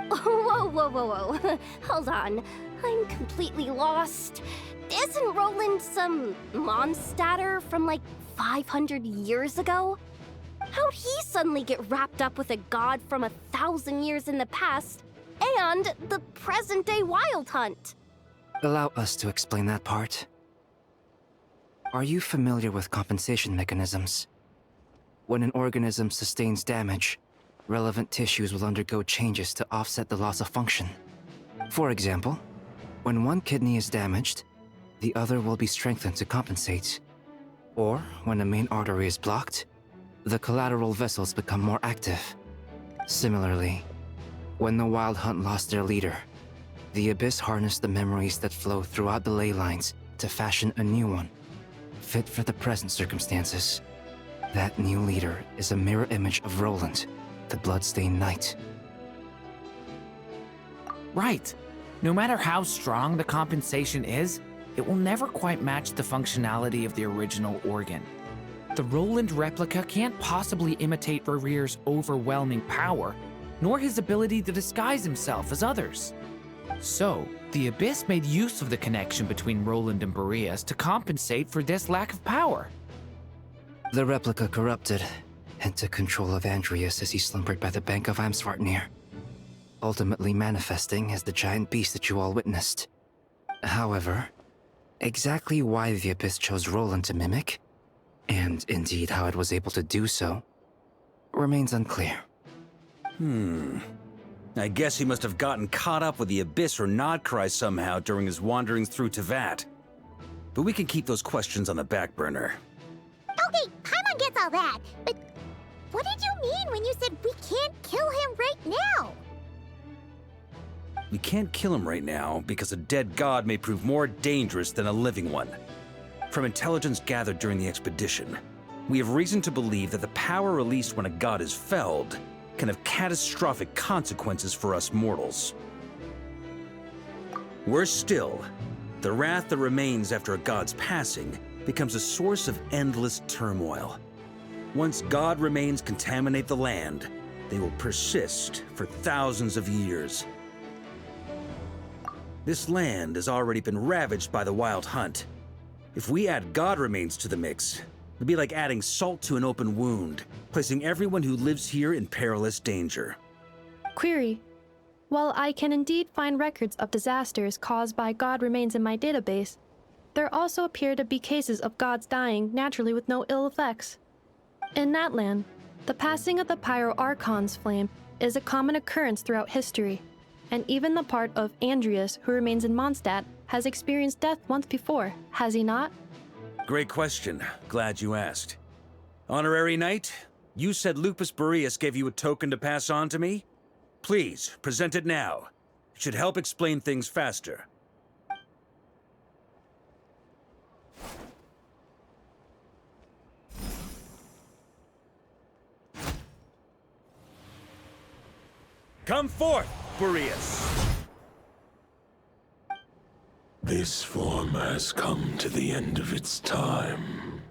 Whoa, whoa, whoa, whoa. Hold on. I'm completely lost. Isn't Roland some Mondstadter from like 500 years ago? How'd he suddenly get wrapped up with a god from 1,000 years in the past and the present-day Wild Hunt? Allow us to explain that part. Are you familiar with compensation mechanisms? When an organism sustains damage, relevant tissues will undergo changes to offset the loss of function. For example, when one kidney is damaged, the other will be strengthened to compensate. Or, when a main artery is blocked, the collateral vessels become more active. Similarly, when the Wild Hunt lost their leader, the Abyss harnessed the memories that flow throughout the ley lines to fashion a new one, fit for the present circumstances. That new leader is a mirror image of Roland, the Bloodstained Knight. Right. No matter how strong the compensation is, it will never quite match the functionality of the original organ. The Roland replica can't possibly imitate Varir's overwhelming power, nor his ability to disguise himself as others. So, the Abyss made use of the connection between Roland and Boreas to compensate for this lack of power. The replica corrupted and took control of Andrias as he slumbered by the bank of Amsvartnir, ultimately manifesting as the giant beast that you all witnessed. However, exactly why the Abyss chose Roland to mimic, and indeed how it was able to do so, remains unclear. I guess he must have gotten caught up with the Abyss or Nodcry somehow during his wanderings through Teyvat. But we can keep those questions on the back burner. Okay, Paimon gets all that, but what did you mean when you said we can't kill him right now? We can't kill him right now because a dead god may prove more dangerous than a living one. From intelligence gathered during the expedition, we have reason to believe that the power released when a god is felled can have catastrophic consequences for us mortals. Worse still, the wrath that remains after a god's passing becomes a source of endless turmoil. Once god remains contaminate the land, they will persist for thousands of years. This land has already been ravaged by the Wild Hunt. If we add god remains to the mix, it'd be like adding salt to an open wound, placing everyone who lives here in perilous danger. Query. While I can indeed find records of disasters caused by god remains in my database, there also appear to be cases of gods dying naturally with no ill effects. In that land, the passing of the Pyro-Archon's flame is a common occurrence throughout history, and even the part of Andrias who remains in Mondstadt has experienced death once before, has he not? Great question. Glad you asked. Honorary Knight, you said Lupus Boreas gave you a token to pass on to me? Please, present it now. It should help explain things faster. Come forth, Boreas! This form has come to the end of its time.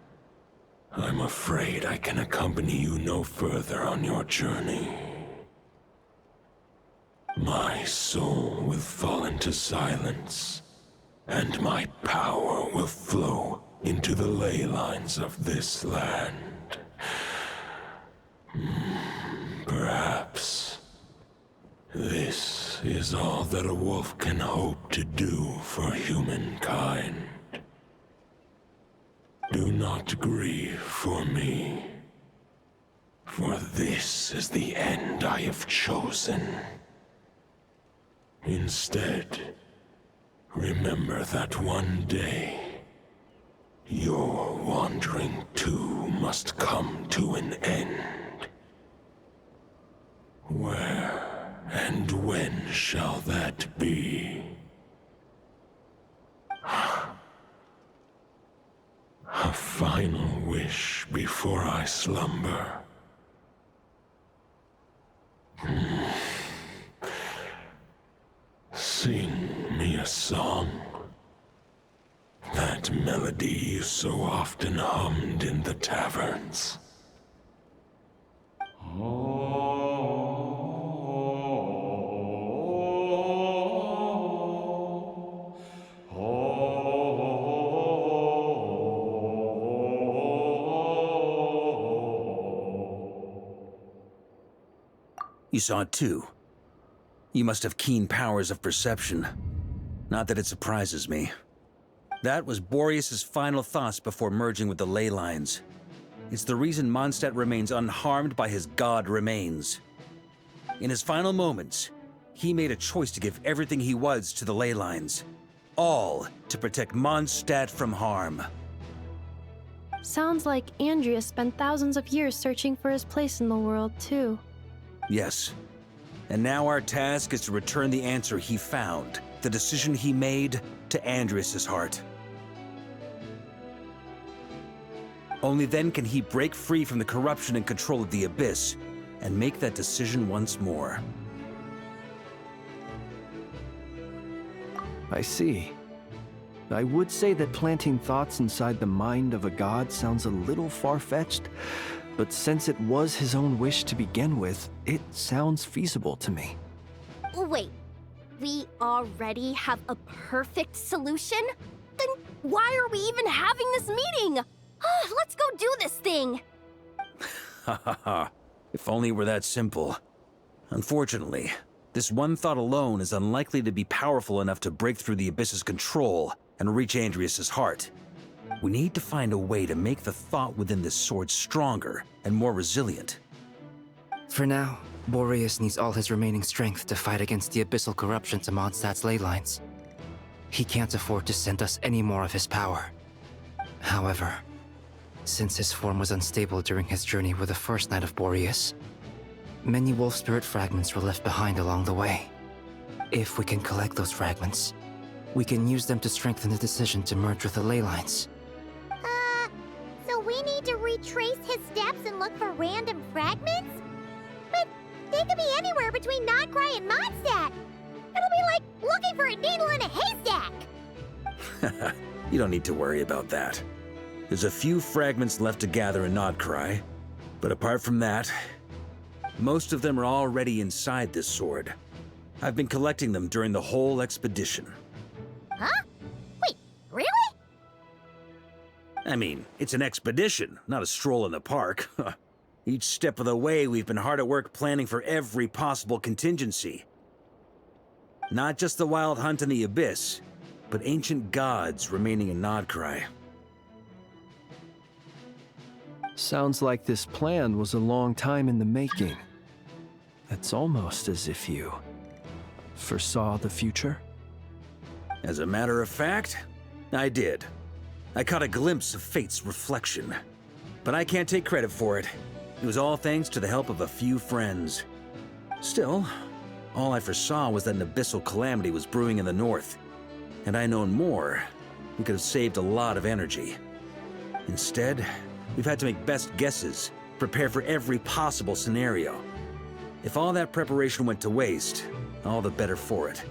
I'm afraid I can accompany you no further on your journey. My soul will fall into silence, and my power will flow into the ley lines of this land. Perhaps this is all that a wolf can hope to do for humankind. Do not grieve for me, for this is the end I have chosen. Instead, remember that one day, your wandering too must come to an end. Where and when shall that be? A final wish before I slumber. Sing me a song that that melody you so often hummed in the taverns. You saw it too. You must have keen powers of perception. Not that it surprises me. That was Boreas's final thoughts before merging with the ley lines. It's the reason Mondstadt remains unharmed by his god remains. In his final moments, he made a choice to give everything he was to the ley lines. All to protect Mondstadt from harm. Sounds like Andrea spent thousands of years searching for his place in the world, too. Yes. And now our task is to return the answer he found, the decision he made, to Andrias's heart. Only then can he break free from the corruption and control of the Abyss, and make that decision once more. I see. I would say that planting thoughts inside the mind of a god sounds a little far-fetched, but since it was his own wish to begin with, it sounds feasible to me. Wait, we already have a perfect solution? Then why are we even having this meeting? Let's go do this thing! Ha ha ha. If only it were that simple. Unfortunately, this one thought alone is unlikely to be powerful enough to break through the Abyss's control and reach Andrias's heart. We need to find a way to make the thought within this sword stronger and more resilient. For now, Boreas needs all his remaining strength to fight against the abyssal corruption to Mondstadt's ley lines. He can't afford to send us any more of his power. However, since his form was unstable during his journey with the first night of Boreas, many wolf spirit fragments were left behind along the way. If we can collect those fragments, we can use them to strengthen the decision to merge with the ley lines. So we need to retrace his steps and look for random fragments? But they could be anywhere between Nodcry and Mondstadt. It'll be like looking for a needle in a haystack. You don't need to worry about that. There's a few fragments left to gather in Nodcry, but apart from that, most of them are already inside this sword. I've been collecting them during the whole expedition. Huh? Wait, really? I mean, it's an expedition, not a stroll in the park. Each step of the way, we've been hard at work planning for every possible contingency. Not just the wild hunt in the Abyss, but ancient gods remaining in Nodcry. Sounds like this plan was a long time in the making. It's almost as if you foresaw the future. As a matter of fact, I did. I caught a glimpse of fate's reflection. But I can't take credit for it. It was all thanks to the help of a few friends. Still, all I foresaw was that an abyssal calamity was brewing in the north. Had I known more, we could have saved a lot of energy. Instead, we've had to make best guesses, prepare for every possible scenario. If all that preparation went to waste, all the better for it.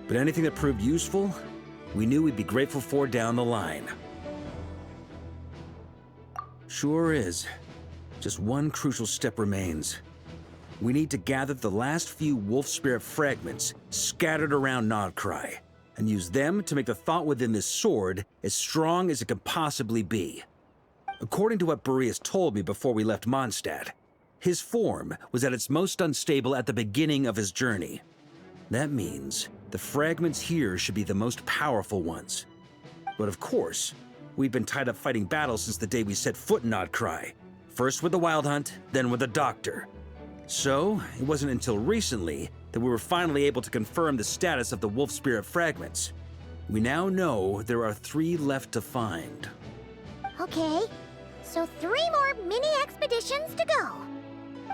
But anything that proved useful, we knew we'd be grateful for down the line. Sure is. Just one crucial step remains. We need to gather the last few wolf spirit fragments scattered around Nodcry, and use them to make the thought within this sword as strong as it can possibly be. According to what Boreas told me before we left Mondstadt, his form was at its most unstable at the beginning of his journey. That means the fragments here should be the most powerful ones. But of course, we've been tied up fighting battles since the day we set foot in Nodcry. First with the Wild Hunt, then with the Doctor. So, it wasn't until recently that we were finally able to confirm the status of the wolf spirit fragments. We now know there are 3 left to find. Okay, so 3 more mini expeditions to go.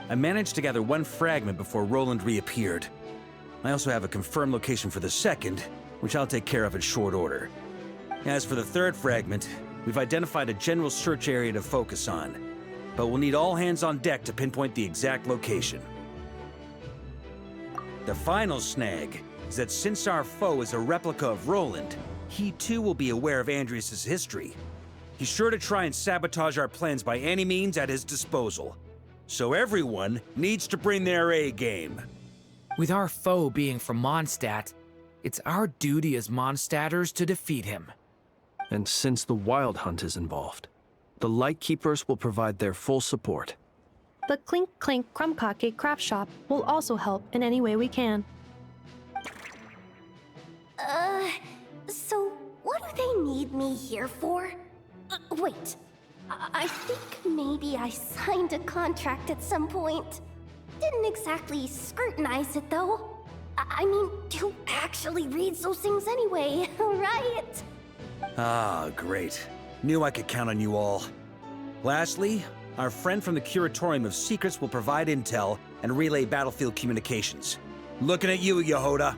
I managed to gather 1 fragment before Roland reappeared. I also have a confirmed location for the second, which I'll take care of in short order. As for the 3rd fragment, we've identified a general search area to focus on, but we'll need all hands on deck to pinpoint the exact location. The final snag is that since our foe is a replica of Roland, he too will be aware of Andrias' history. He's sure to try and sabotage our plans by any means at his disposal. So everyone needs to bring their A game. With our foe being from Mondstadt, it's our duty as Mondstadters to defeat him. And since the Wild Hunt is involved, the Lightkeepers will provide their full support. The Clink Clink Krumkake craft shop will also help in any way we can. So what do they need me here for? Wait, I think maybe I signed a contract at some point. Didn't exactly scrutinize it though. I mean, who actually reads those things anyway, right? Ah, great. Knew I could count on you all. Lastly, our friend from the Curatorium of Secrets will provide intel and relay battlefield communications. Looking at you, Yehoda.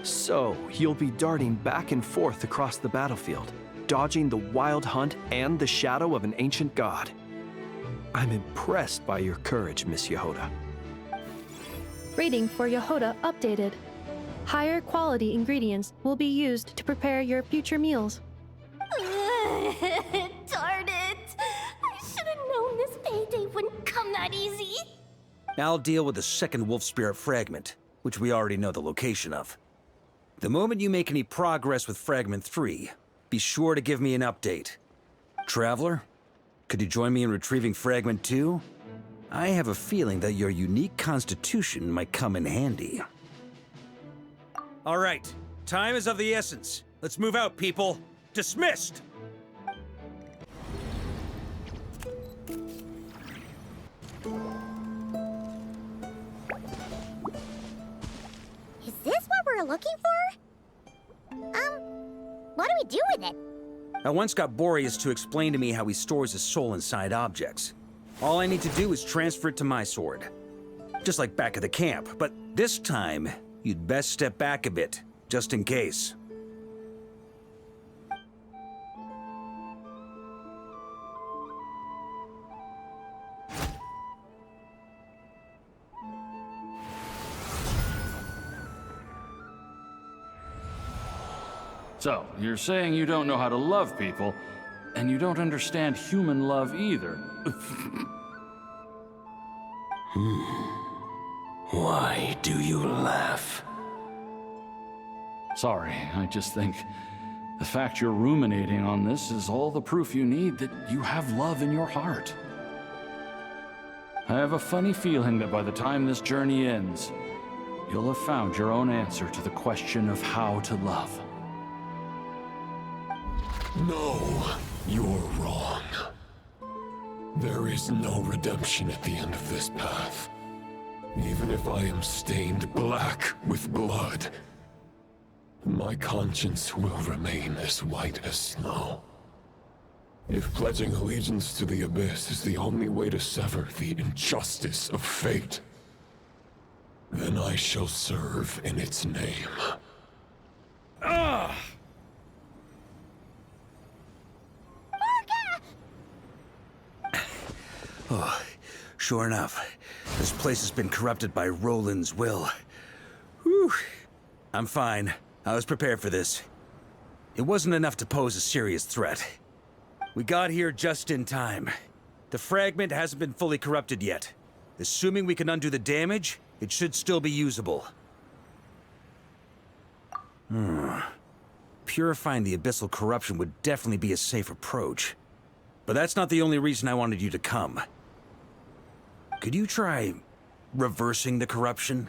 So, you'll be darting back and forth across the battlefield, dodging the Wild Hunt and the shadow of an ancient god. I'm impressed by your courage, Miss Yehoda. Rating for Yehoda updated. Higher quality ingredients will be used to prepare your future meals. Darn it! I should have known this payday wouldn't come that easy. I'll deal with the second wolf spirit fragment, which we already know the location of. The moment you make any progress with Fragment 3, be sure to give me an update. Traveler, could you join me in retrieving Fragment 2? I have a feeling that your unique constitution might come in handy. All right, time is of the essence. Let's move out, people. Dismissed! Is this what we're looking for? What do we do with it? I once got Boreas to explain to me how he stores his soul inside objects. All I need to do is transfer it to my sword. Just like back at the camp, but this time, you'd best step back a bit, just in case. So, you're saying you don't know how to love people, and you don't understand human love either. Why do you laugh? Sorry, I just think the fact you're ruminating on this is all the proof you need that you have love in your heart. I have a funny feeling that by the time this journey ends, you'll have found your own answer to the question of how to love. No, you're wrong. There is no redemption at the end of this path. Even if I am stained black with blood, my conscience will remain as white as snow. If pledging allegiance to the Abyss is the only way to sever the injustice of fate, then I shall serve in its name. Ugh! Oh, sure enough, this place has been corrupted by Roland's will. Whew. I'm fine. I was prepared for this. It wasn't enough to pose a serious threat. We got here just in time. The fragment hasn't been fully corrupted yet. Assuming we can undo the damage, it should still be usable. Purifying the abyssal corruption would definitely be a safe approach. But that's not the only reason I wanted you to come. Could you try reversing the corruption?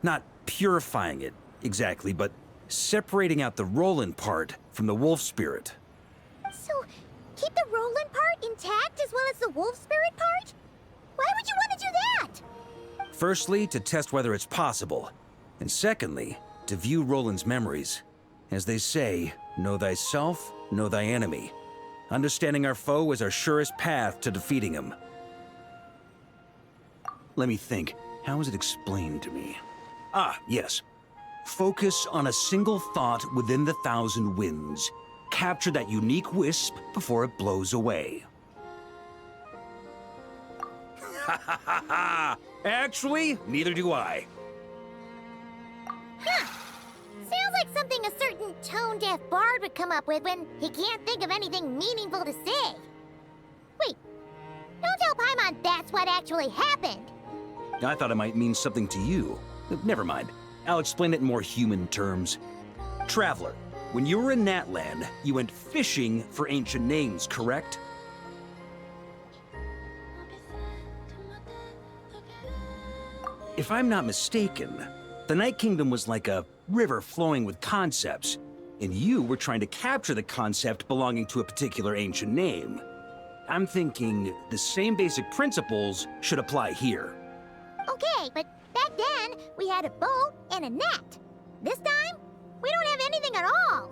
Not purifying it, exactly, but separating out the Roland part from the wolf spirit. So, keep the Roland part intact as well as the wolf spirit part? Why would you want to do that? Firstly, to test whether it's possible. And secondly, to view Roland's memories. As they say, know thyself, know thy enemy. Understanding our foe is our surest path to defeating him. Let me think. How was it explained to me? Ah, yes. Focus on a single thought within the 1,000 winds. Capture that unique wisp before it blows away. Ha ha ha ha! Actually, neither do I. Huh. Sounds like something a certain toned-down half bard would come up with when he can't think of anything meaningful to say. Wait, don't tell Paimon that's what actually happened. I thought it might mean something to you. Never mind. I'll explain it in more human terms. Traveler, when you were in Natland, you went fishing for ancient names, correct? If I'm not mistaken, the Night Kingdom was like a river flowing with concepts, and you were trying to capture the concept belonging to a particular ancient name. I'm thinking the same basic principles should apply here. Okay, but back then, we had a boat and a net. This time, we don't have anything at all.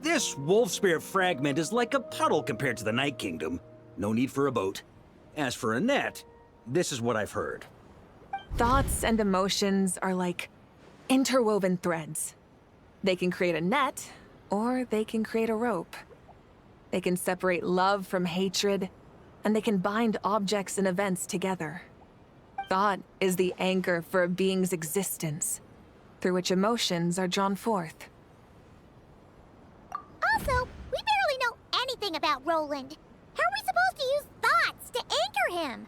This wolf spirit fragment is like a puddle compared to the Night Kingdom. No need for a boat. As for a net, this is what I've heard. Thoughts and emotions are like interwoven threads. They can create a net, or they can create a rope. They can separate love from hatred, and they can bind objects and events together. Thought is the anchor for a being's existence, through which emotions are drawn forth. Also, we barely know anything about Roland. How are we supposed to use thoughts to anchor him?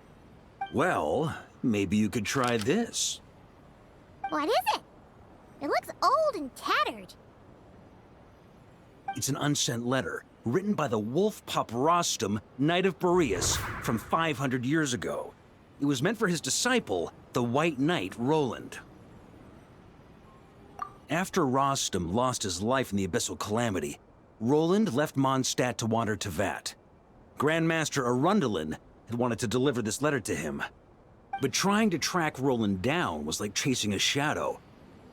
Well, maybe you could try this. What is it? It looks old and tattered. It's an unsent letter, written by the wolf pup Rostam, Knight of Boreas, from 500 years ago. It was meant for his disciple, the White Knight Roland. After Rostam lost his life in the Abyssal Calamity, Roland left Mondstadt to wander to Vat. Grand Master Arundelen had wanted to deliver this letter to him. But trying to track Roland down was like chasing a shadow.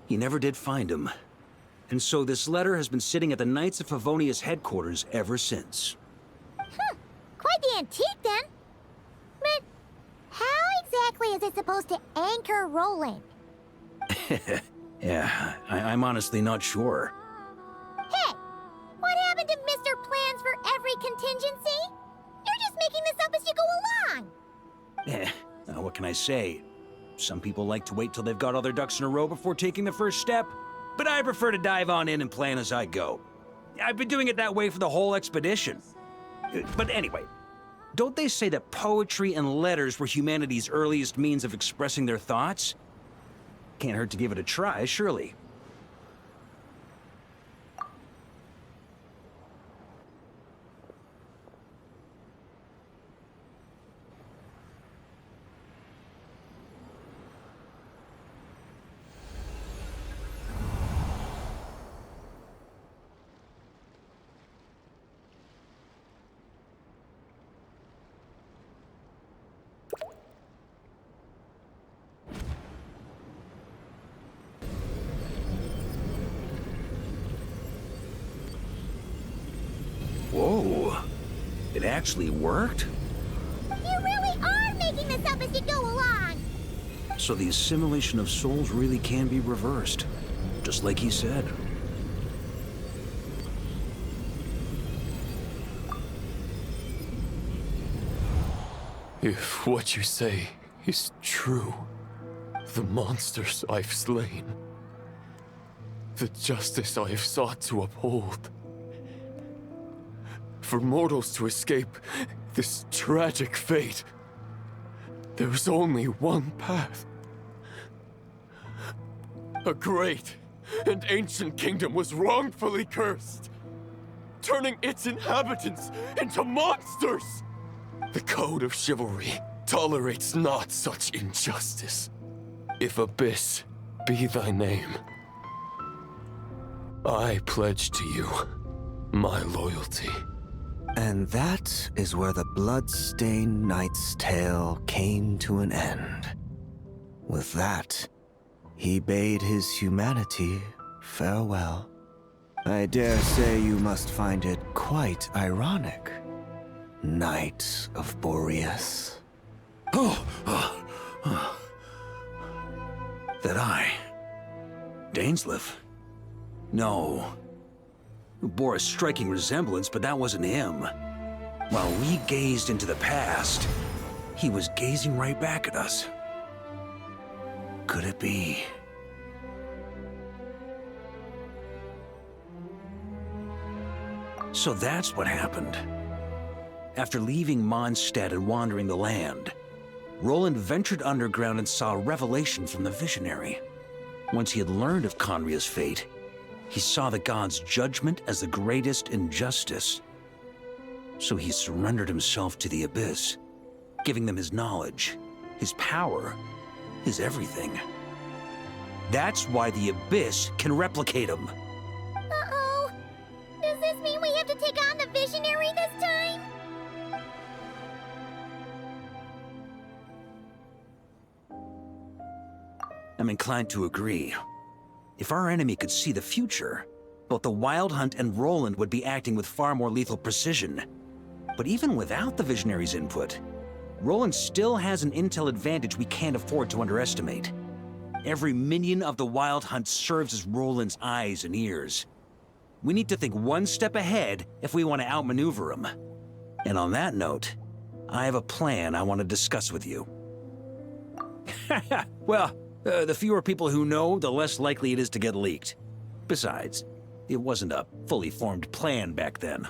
He never did find him. And so this letter has been sitting at the Knights of Favonia's headquarters ever since. Quite the antique, then. But how exactly is it supposed to anchor Roland? Yeah, I'm honestly not sure. Hey, what happened to Mr. Plans for every contingency? You're just making this up as you go along. What can I say? Some people like to wait till they've got all their ducks in a row before taking the first step, but I prefer to dive on in and plan as I go. I've been doing it that way for the whole expedition. But anyway, don't they say that poetry and letters were humanity's earliest means of expressing their thoughts? Can't hurt to give it a try, surely. Whoa, it actually worked? You really are making this up as you go along! So the assimilation of souls really can be reversed, just like he said. If what you say is true, the monsters I've slain, the justice I have sought to uphold, for mortals to escape this tragic fate, there's only one path. A great and ancient kingdom was wrongfully cursed, turning its inhabitants into monsters! The code of chivalry tolerates not such injustice. If Abyss be thy name, I pledge to you my loyalty. And that is where the blood-stained knight's tale came to an end. With that, he bade his humanity farewell. I dare say you must find it quite ironic, Knight of Boreas. That I... Dainsleif? No. Bore a striking resemblance, but that wasn't him. While we gazed into the past, he was gazing right back at us. Could it be? So that's what happened. After leaving Mondstadt and wandering the land, Roland ventured underground and saw a revelation from the visionary. Once he had learned of Conria's fate, he saw the gods' judgment as the greatest injustice. So he surrendered himself to the Abyss, giving them his knowledge, his power, his everything. That's why the Abyss can replicate him. Uh-oh. Does this mean we have to take on the visionary this time? I'm inclined to agree. If our enemy could see the future, both the Wild Hunt and Roland would be acting with far more lethal precision. But even without the Visionary's input, Roland still has an intel advantage we can't afford to underestimate. Every minion of the Wild Hunt serves as Roland's eyes and ears. We need to think one step ahead if we want to outmaneuver him. And on that note, I have a plan I want to discuss with you. Well, the fewer people who know, the less likely it is to get leaked. Besides, it wasn't a fully formed plan back then.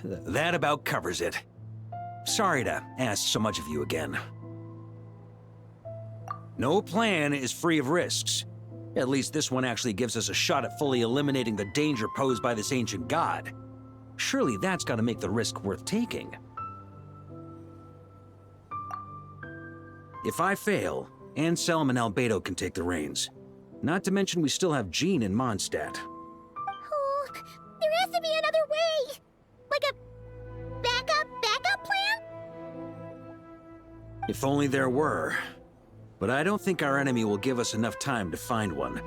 That about covers it. Sorry to ask so much of you again. No plan is free of risks. At least this one actually gives us a shot at fully eliminating the danger posed by this ancient god. Surely that's got to make the risk worth taking. If I fail, Anselm and Albedo can take the reins. Not to mention we still have Jean in Mondstadt. Oh, there has to be another way! Like a backup plan? If only there were. But I don't think our enemy will give us enough time to find one.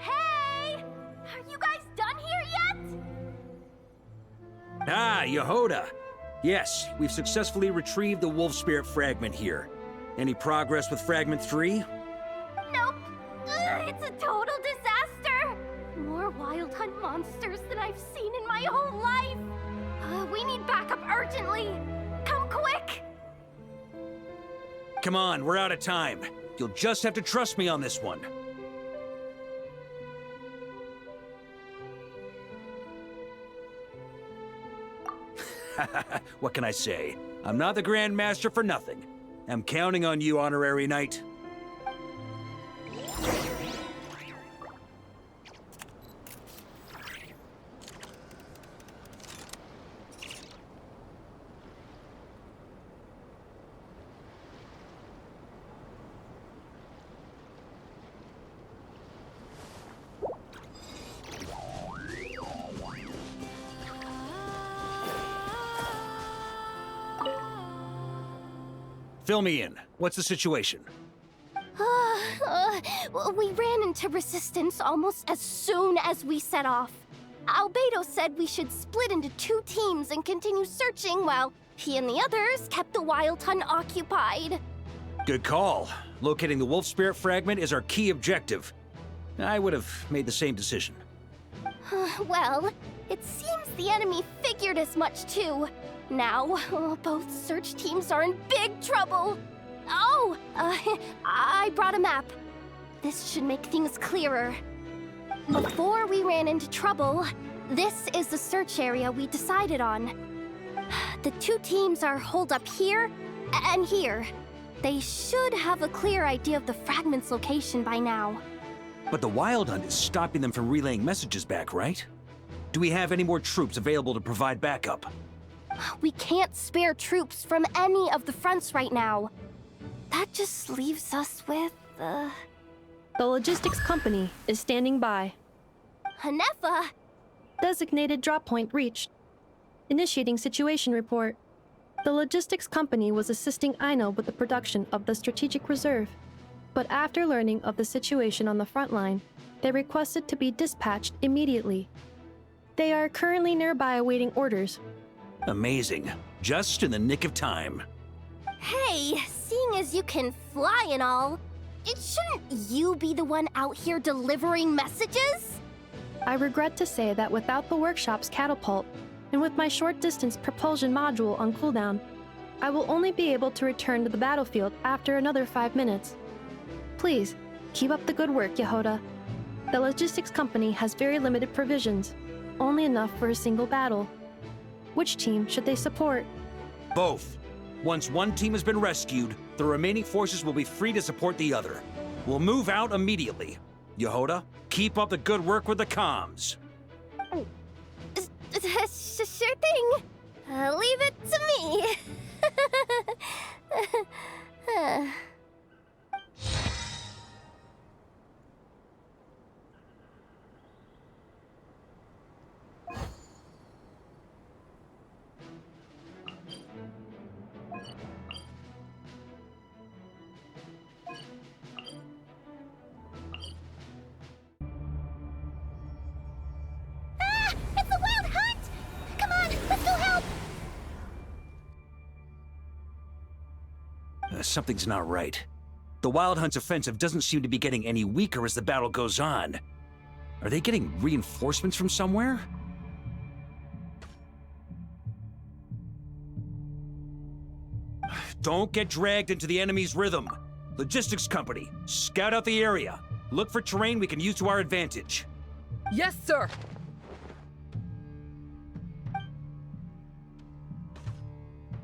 Hey! Are you guys done here yet? Ah, Yehoda! Yes, we've successfully retrieved the Wolf Spirit fragment here. Any progress with Fragment 3? Nope. It's a total disaster. More Wild Hunt monsters than I've seen in my whole life. We need backup urgently. Come quick! Come on, we're out of time. You'll just have to trust me on this one. What can I say? I'm not the Grand Master for nothing. I'm counting on you, Honorary Knight. Fill me in. What's the situation? We ran into resistance almost as soon as we set off. Albedo said we should split into 2 teams and continue searching while he and the others kept the Wild Hunt occupied. Good call. Locating the Wolf Spirit fragment is our key objective. I would have made the same decision. Well, it seems the enemy figured as much too. Now, both search teams are in big trouble. Oh, I brought a map. This should make things clearer. Before we ran into trouble, this is the search area we decided on. The 2 teams are holed up here and here. They should have a clear idea of the fragment's location by now. But the Wild Hunt is stopping them from relaying messages back, right? Do we have any more troops available to provide backup? We can't spare troops from any of the fronts right now. That just leaves us with, The logistics company is standing by. Hanefa! Designated drop point reached. Initiating situation report. The logistics company was assisting Aino with the production of the strategic reserve. But after learning of the situation on the front line, they requested to be dispatched immediately. They are currently nearby awaiting orders. Amazing. Just in the nick of time. Hey, seeing as you can fly and all, shouldn't you be the one out here delivering messages? I regret to say that without the workshop's catapult, and with my short-distance propulsion module on cooldown, I will only be able to return to the battlefield after another 5 minutes. Please, Keep up the good work, Yehoda. The logistics company has very limited provisions, only enough for a single battle. Which team should they support? Both. Once one team has been rescued, the remaining forces will be free to support the other. We'll move out immediately. Yehoda, keep up the good work with the comms. Sure thing. Leave it to me. Something's not right. The Wild Hunt's offensive doesn't seem to be getting any weaker as the battle goes on. Are they getting reinforcements from somewhere? Don't get dragged into the enemy's rhythm. Logistics company, scout out the area. Look for terrain we can use to our advantage. Yes, sir.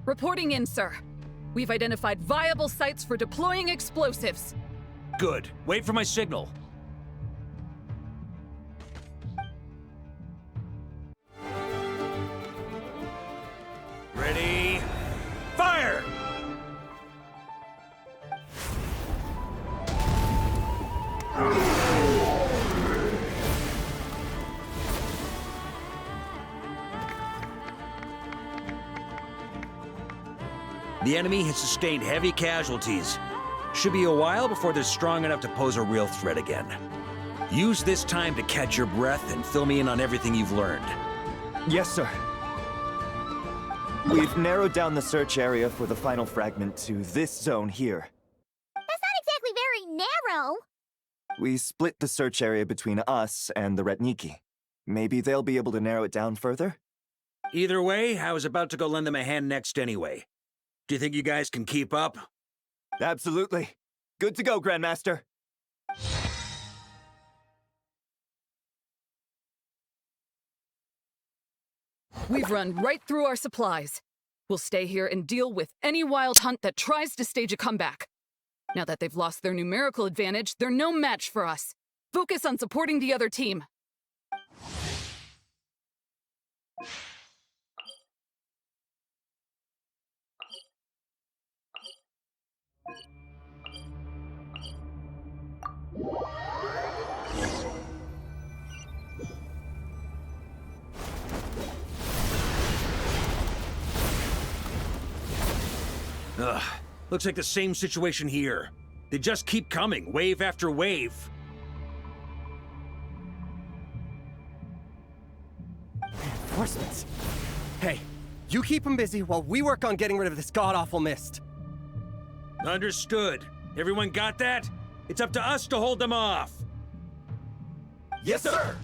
Reporting in, sir. We've identified viable sites for deploying explosives. Good. Wait for my signal. Ready? Fire! The enemy has sustained heavy casualties. Should be a while before they're strong enough to pose a real threat again. Use this time to catch your breath and fill me in on everything you've learned. Yes, sir. We've narrowed down the search area for the final fragment to this zone here. That's not exactly very narrow. We split the search area between us and the Retniki. Maybe they'll be able to narrow it down further? Either way, I was about to go lend them a hand next anyway. Do you think you guys can keep up? Absolutely. Good to go, Grandmaster. We've run right through our supplies. We'll stay here and deal with any wild hunt that tries to stage a comeback. Now that they've lost their numerical advantage, they're no match for us. Focus on supporting the other team. Ugh, looks like the same situation here. They just keep coming, wave after wave. Reinforcements. Hey, you keep them busy while we work on getting rid of this god-awful mist. Understood. Everyone got that? It's up to us to hold them off. Yes, sir!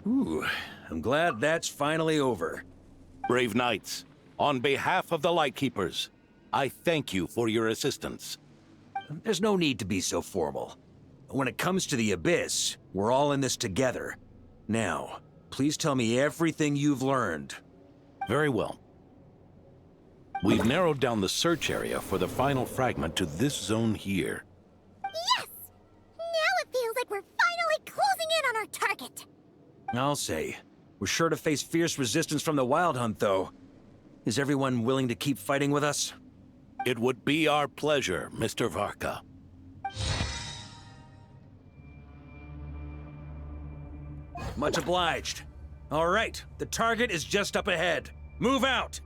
Ooh, I'm glad that's finally over. Brave knights, on behalf of the Lightkeepers, I thank you for your assistance. There's no need to be so formal. When it comes to the Abyss, we're all in this together. Now, please tell me everything you've learned. Very well. We've narrowed down the search area for the final fragment to this zone here. Yes! Now it feels like we're finally closing in on our target. I'll say. We're sure to face fierce resistance from the Wild Hunt, though. Is everyone willing to keep fighting with us? It would be our pleasure, Mr. Varka. Much obliged. All right, the target is just up ahead. Move out!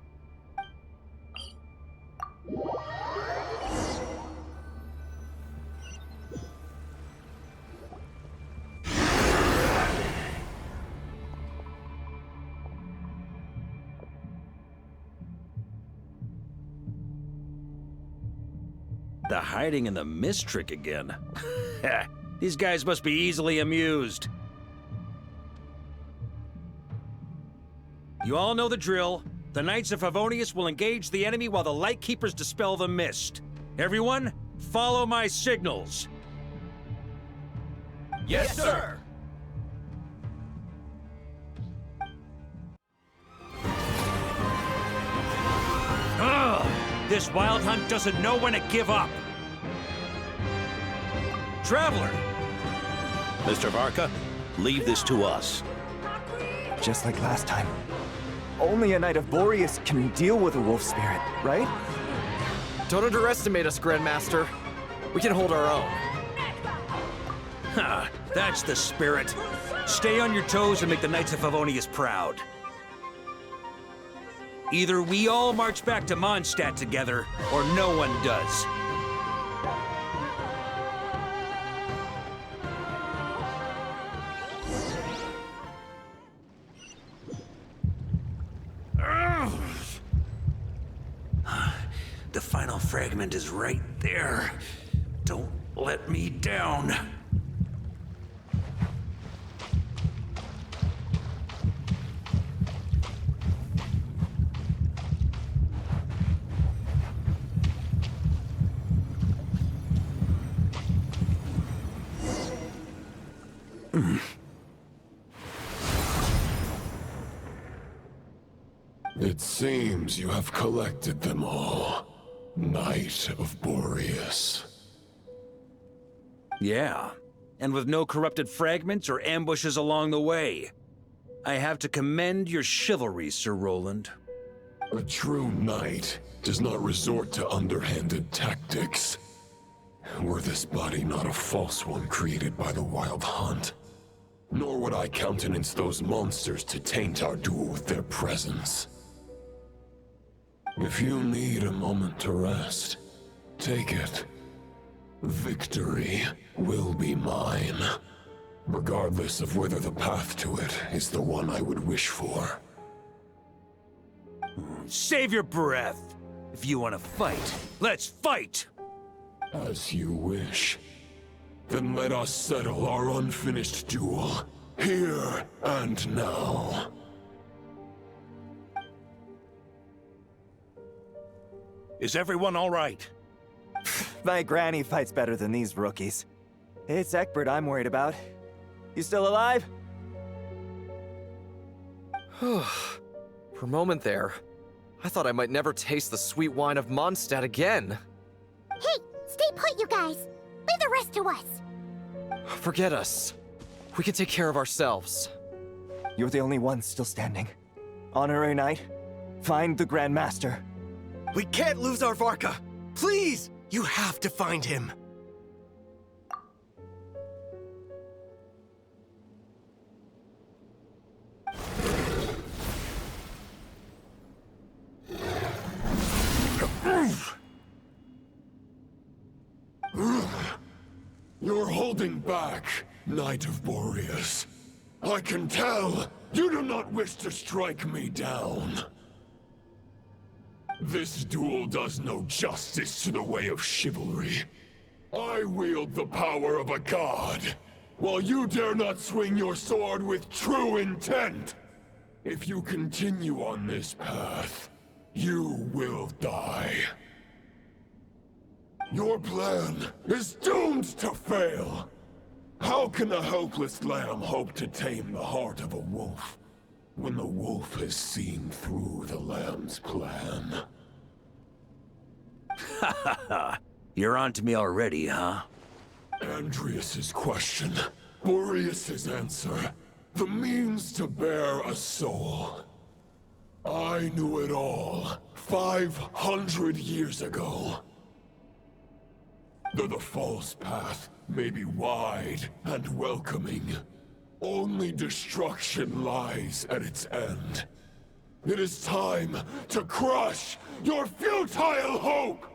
The hiding in the mist trick again. These guys must be easily amused. You all know the drill. The Knights of Favonius will engage the enemy while the Lightkeepers dispel the mist. Everyone, follow my signals. Yes, sir! Ugh! This wild hunt doesn't know when to give up. Traveler! Mr. Varka, leave this to us. Just like last time. Only a Knight of Boreas can deal with a wolf spirit, right? Don't underestimate us, Grandmaster. We can hold our own. Ha! That's the spirit. Stay on your toes and make the Knights of Favonius proud. Either we all march back to Mondstadt together, or no one does. The final fragment is right there. Don't let me down. It seems you have collected them all, Knight of Boreas. Yeah, and with no corrupted fragments or ambushes along the way. I have to commend your chivalry, Sir Roland. A true knight does not resort to underhanded tactics. Were this body not a false one created by the Wild Hunt, nor would I countenance those monsters to taint our duel with their presence. If you need a moment to rest, take it. Victory will be mine, regardless of whether the path to it is the one I would wish for. Save your breath. If you want to fight, let's fight! As you wish. Then let us settle our unfinished duel, here and now. Is everyone all right? My granny fights better than these rookies. It's Egbert I'm worried about. You still alive? For a moment there, I thought I might never taste the sweet wine of Mondstadt again. Hey, stay put, you guys. Leave the rest to us. Forget us. We can take care of ourselves. You're the only one still standing. Honorary Knight, find the Grand Master. We can't lose our Varka! Please! You have to find him! You're holding back, Knight of Boreas. I can tell you do not wish to strike me down. This duel does no justice to the way of chivalry. I wield the power of a god, while you dare not swing your sword with true intent. If you continue on this path, you will die. Your plan is doomed to fail. How can a helpless lamb hope to tame the heart of a wolf, when the wolf has seen through the lamb's plan? Ha ha ha! You're on to me already, huh? Andreas's question, Boreas's answer, the means to bear a soul. I knew it all 500 years ago. Though the false path may be wide and welcoming, only destruction lies at its end. It is time to crush your futile hope!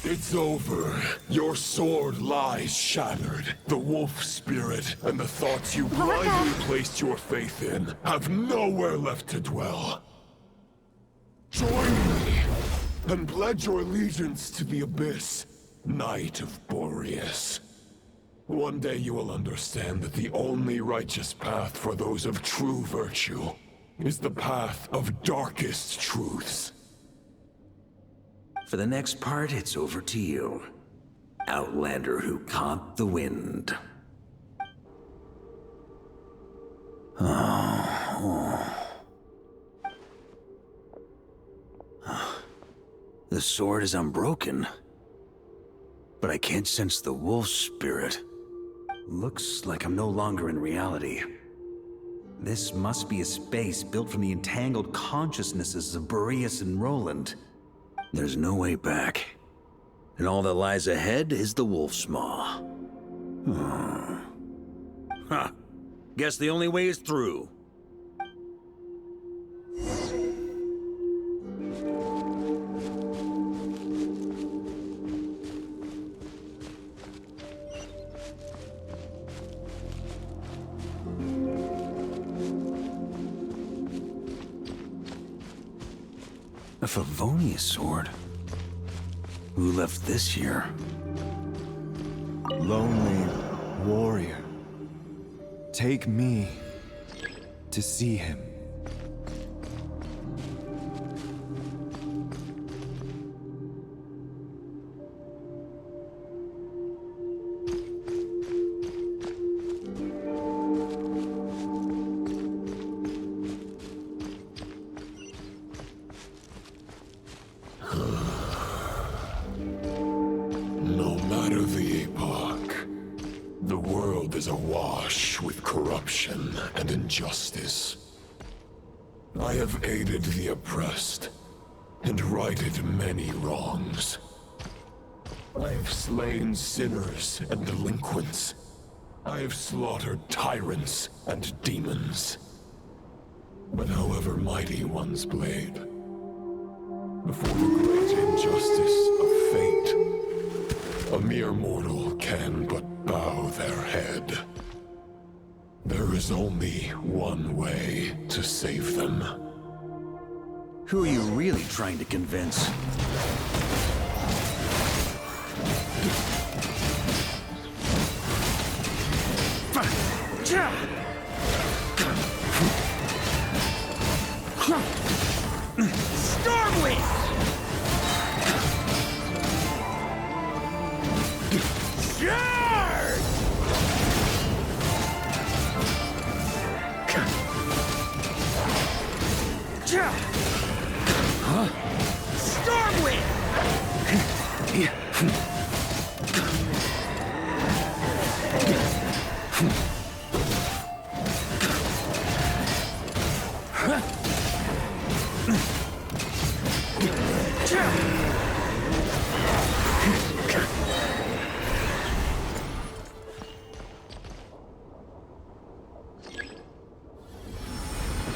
It's over. Your sword lies shattered. The wolf spirit and the thoughts you blindly placed your faith in have nowhere left to dwell. Join me, and pledge your allegiance to the Abyss, Knight of Boreas. One day you will understand that the only righteous path for those of true virtue is the path of darkest truths. For the next part, it's over to you. Outlander who caught the wind. The sword is unbroken, but I can't sense the wolf spirit. Looks like I'm no longer in reality. This must be a space built from the entangled consciousnesses of Boreas and Roland. There's no way back. And all that lies ahead is the wolf's maw. Huh. Guess the only way is through. A Favonius sword? Who left this here? Lonely warrior, take me to see him. No matter the epoch, the world is awash with corruption and injustice. I have aided the oppressed and righted many wrongs. I have slain sinners and delinquents. I have slaughtered tyrants and demons. But however mighty one's blade, before the great injustice of fate, a mere mortal can but bow their head. There is only one way to save them. Who are you really trying to convince? Stormwind! Charge! Stormwind!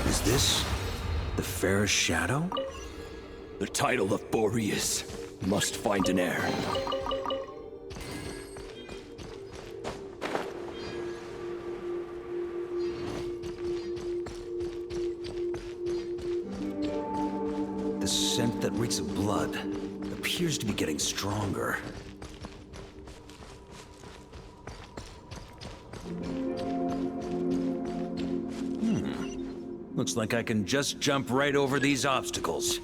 Is this the fairest shadow? The title of Boreas must find an heir. The scent that reeks of blood appears to be getting stronger. Looks like I can just jump right over these obstacles.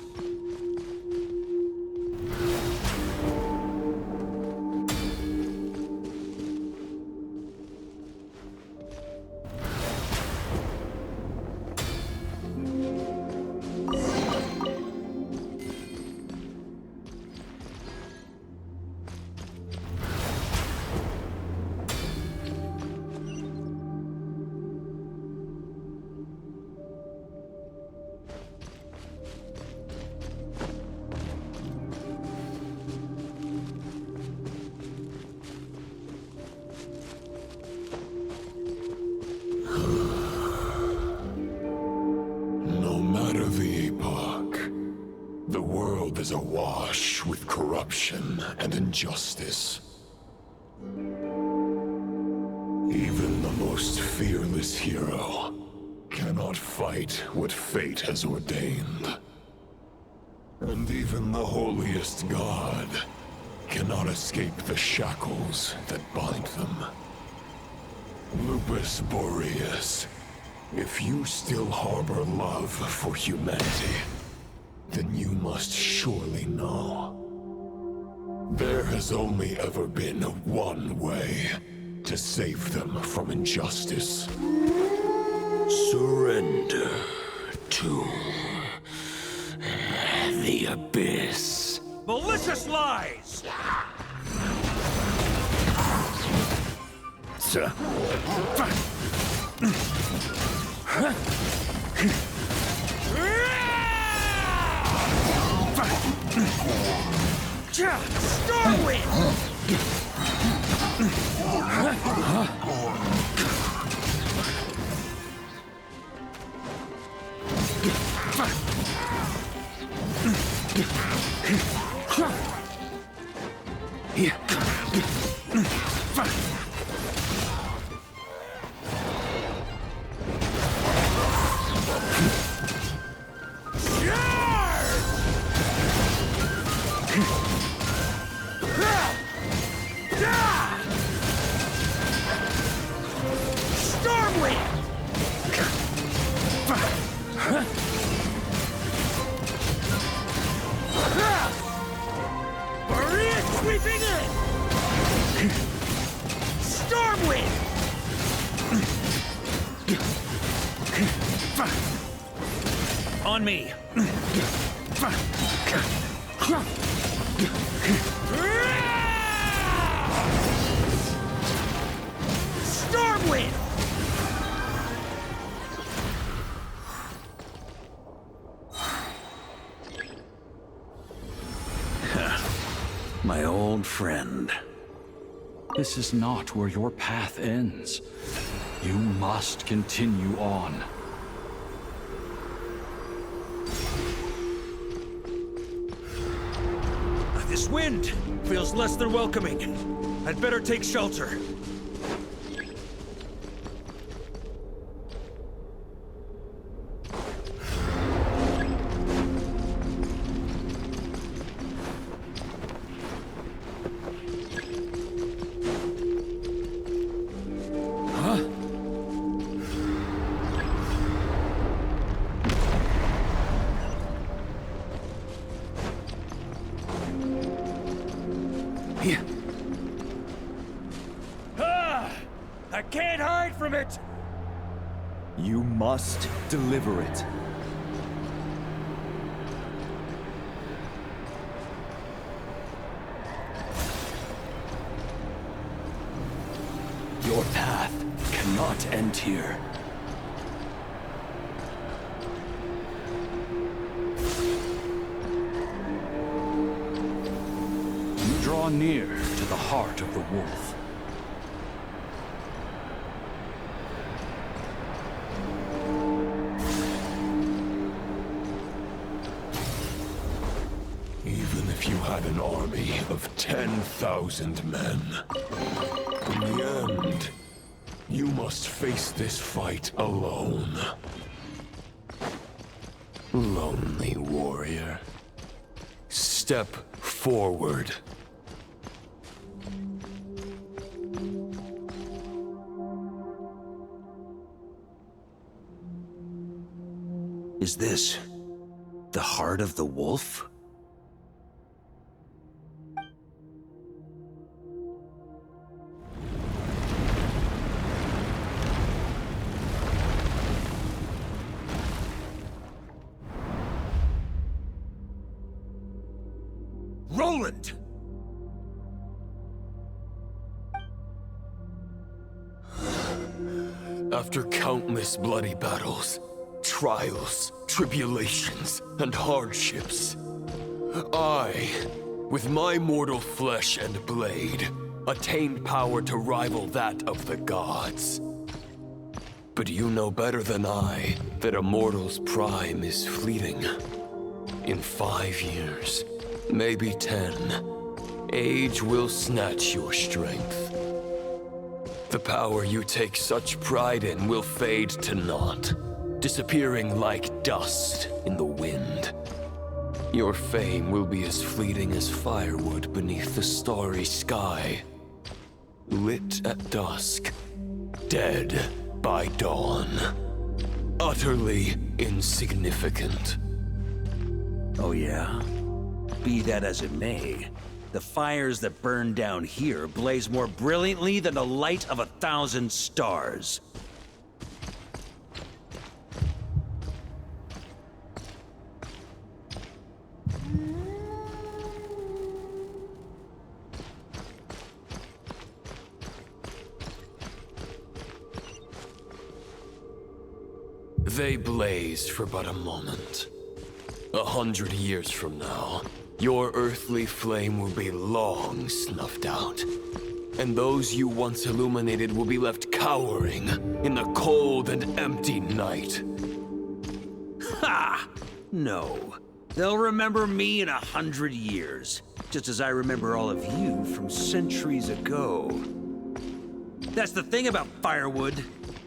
Is awash with corruption and injustice. Even the most fearless hero cannot fight what fate has ordained. And even the holiest god cannot escape the shackles that bind them. Lupus Boreas, if you still harbor love for humanity, then you must surely know. There has only ever been one way to save them from injustice. Surrender to the abyss. Malicious lies! Stormwind! On me. Stormwind! My old friend. This is not where your path ends. You must continue on. This wind feels less than welcoming. I'd better take shelter. I can't hide from it! You must deliver it. Your path cannot end here. You draw near to the heart of the wolf. Even if you had an army of 10,000 men, in the end, you must face this fight alone. Lonely warrior, step forward. Is this the heart of the wolf? Roland! After countless bloody battles, trials, tribulations, and hardships, I, with my mortal flesh and blade, attained power to rival that of the gods. But you know better than I that a mortal's prime is fleeting. In 5 years, maybe 10, age will snatch your strength. The power you take such pride in will fade to naught, disappearing like dust in the wind. Your fame will be as fleeting as firewood beneath the starry sky. Lit at dusk, dead by dawn. Utterly insignificant. Oh yeah? Be that as it may, the fires that burn down here blaze more brilliantly than the light of 1,000 stars. They blaze for but a moment. 100 years from now, your earthly flame will be long snuffed out. And those you once illuminated will be left cowering in the cold and empty night. Ha! No. They'll remember me in 100 years, just as I remember all of you from centuries ago. That's the thing about firewood.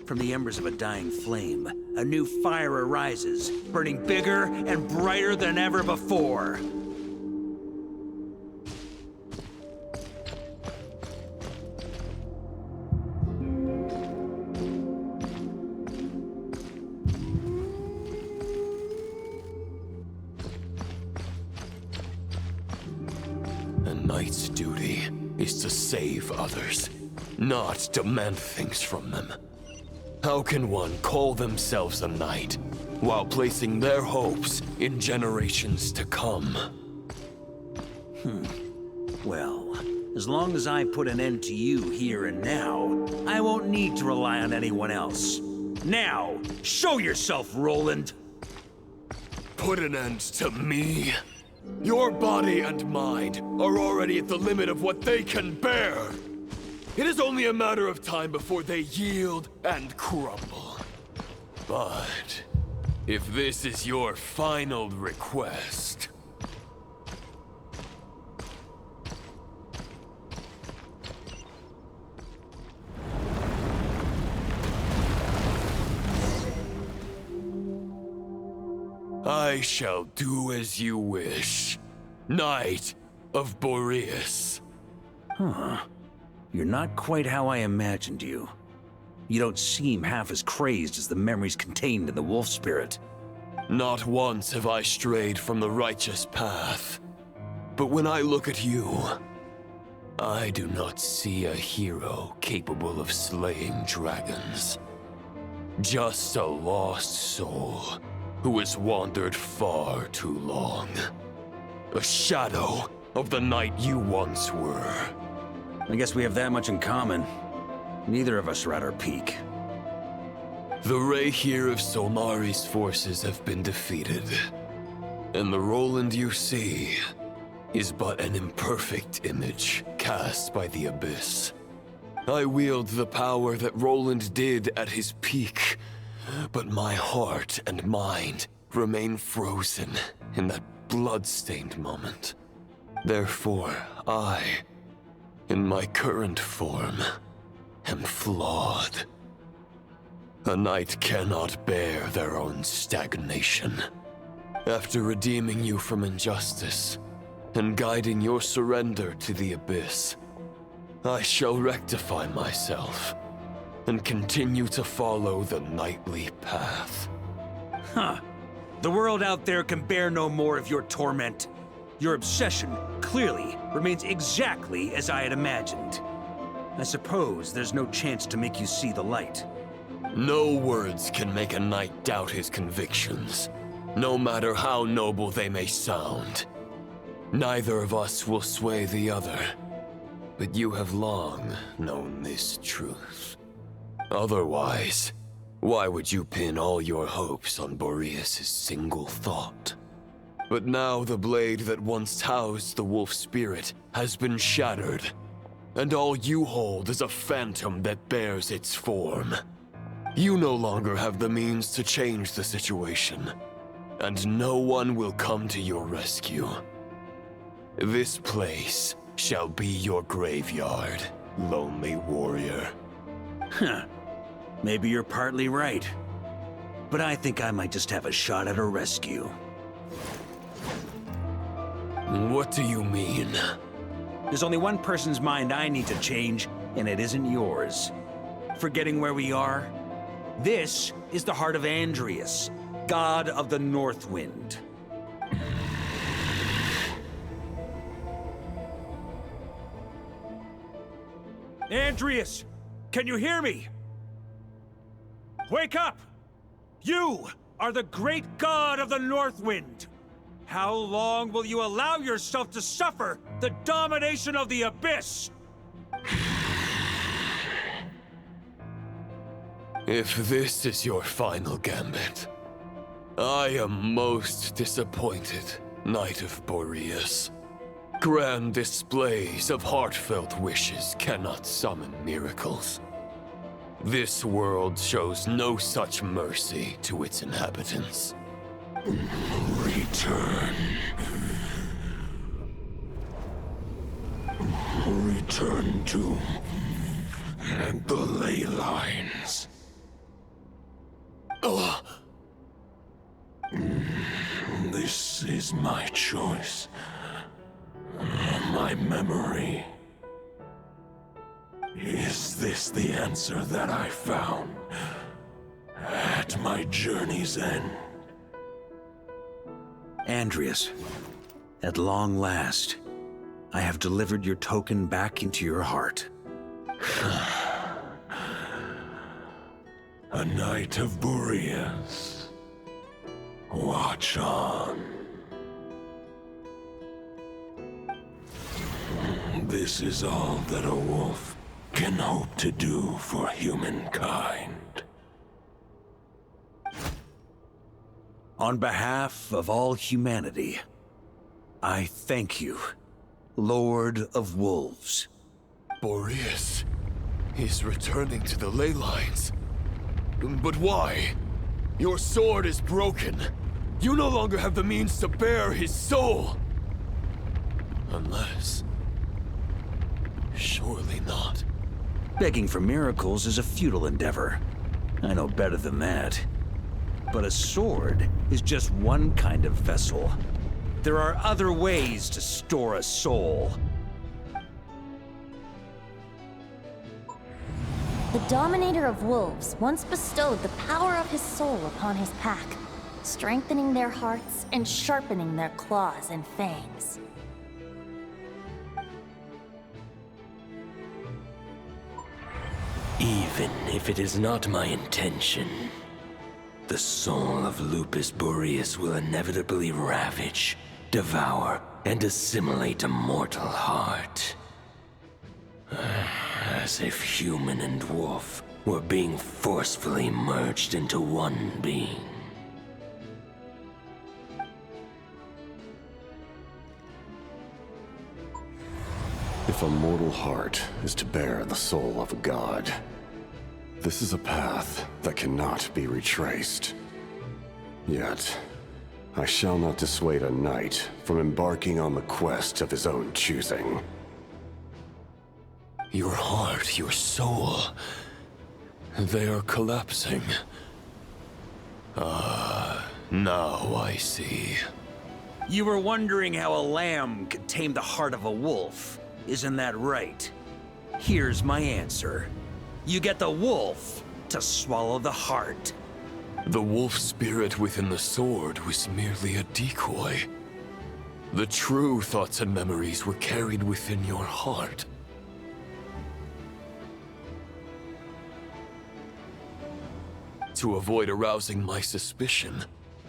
From the embers of a dying flame, a new fire arises, burning bigger and brighter than ever before. A knight's duty is to save others, not demand things from them. How can one call themselves a knight while placing their hopes in generations to come? Well, as long as I put an end to you here and now, I won't need to rely on anyone else. Now, show yourself, Roland! Put an end to me? Your body and mind are already at the limit of what they can bear. It is only a matter of time before they yield and crumble. But if this is your final request... I shall do as you wish, Knight of Boreas. Huh. You're not quite how I imagined you. You don't seem half as crazed as the memories contained in the wolf spirit. Not once have I strayed from the righteous path. But when I look at you, I do not see a hero capable of slaying dragons. Just a lost soul who has wandered far too long. A shadow of the knight you once were. I guess we have that much in common. Neither of us are at our peak. The ray here of Solmari's forces have been defeated. And the Roland you see is but an imperfect image cast by the Abyss. I wield the power that Roland did at his peak, but my heart and mind remain frozen in that blood-stained moment. Therefore, I, in my current form, am flawed. A knight cannot bear their own stagnation. After redeeming you from injustice and guiding your surrender to the Abyss, I shall rectify myself and continue to follow the knightly path. Huh. The world out there can bear no more of your torment. Your obsession, clearly, remains exactly as I had imagined. I suppose there's no chance to make you see the light. No words can make a knight doubt his convictions, no matter how noble they may sound. Neither of us will sway the other, but you have long known this truth. Otherwise, why would you pin all your hopes on Boreas' single thought? But now the blade that once housed the wolf spirit has been shattered, and all you hold is a phantom that bears its form. You no longer have the means to change the situation, and no one will come to your rescue. This place shall be your graveyard, lonely warrior. Huh. Maybe you're partly right. But I think I might just have a shot at a rescue. What do you mean? There's only one person's mind I need to change, and it isn't yours. Forgetting where we are? This is the heart of Andreas, god of the North Wind. Andreas, can you hear me? Wake up! You are the great god of the North Wind. How long will you allow yourself to suffer the domination of the Abyss? If this is your final gambit, I am most disappointed, Knight of Boreas. Grand displays of heartfelt wishes cannot summon miracles. This world shows no such mercy to its inhabitants. Return. Return to the ley lines. This is my choice. My memory. Is this the answer that I found at my journey's end? Andreas, at long last, I have delivered your token back into your heart. A Knight of Boreas. Watch on. This is all that a wolf can hope to do for humankind. On behalf of all humanity, I thank you, Lord of Wolves. Boreas is returning to the ley lines. But why? Your sword is broken. You no longer have the means to bear his soul. Unless... surely not. Begging for miracles is a futile endeavor. I know better than that. But a sword is just one kind of vessel. There are other ways to store a soul. The Dominator of Wolves once bestowed the power of his soul upon his pack, strengthening their hearts and sharpening their claws and fangs. Even if it is not my intention, the soul of Lupus Boreas will inevitably ravage, devour, and assimilate a mortal heart. As if human and wolf were being forcefully merged into one being. If a mortal heart is to bear the soul of a god, this is a path that cannot be retraced. Yet, I shall not dissuade a knight from embarking on the quest of his own choosing. Your heart, your soul, they are collapsing. Now I see. You were wondering how a lamb could tame the heart of a wolf. Isn't that right? Here's my answer. You get the wolf to swallow the heart. The wolf spirit within the sword was merely a decoy. The true thoughts and memories were carried within your heart. To avoid arousing my suspicion,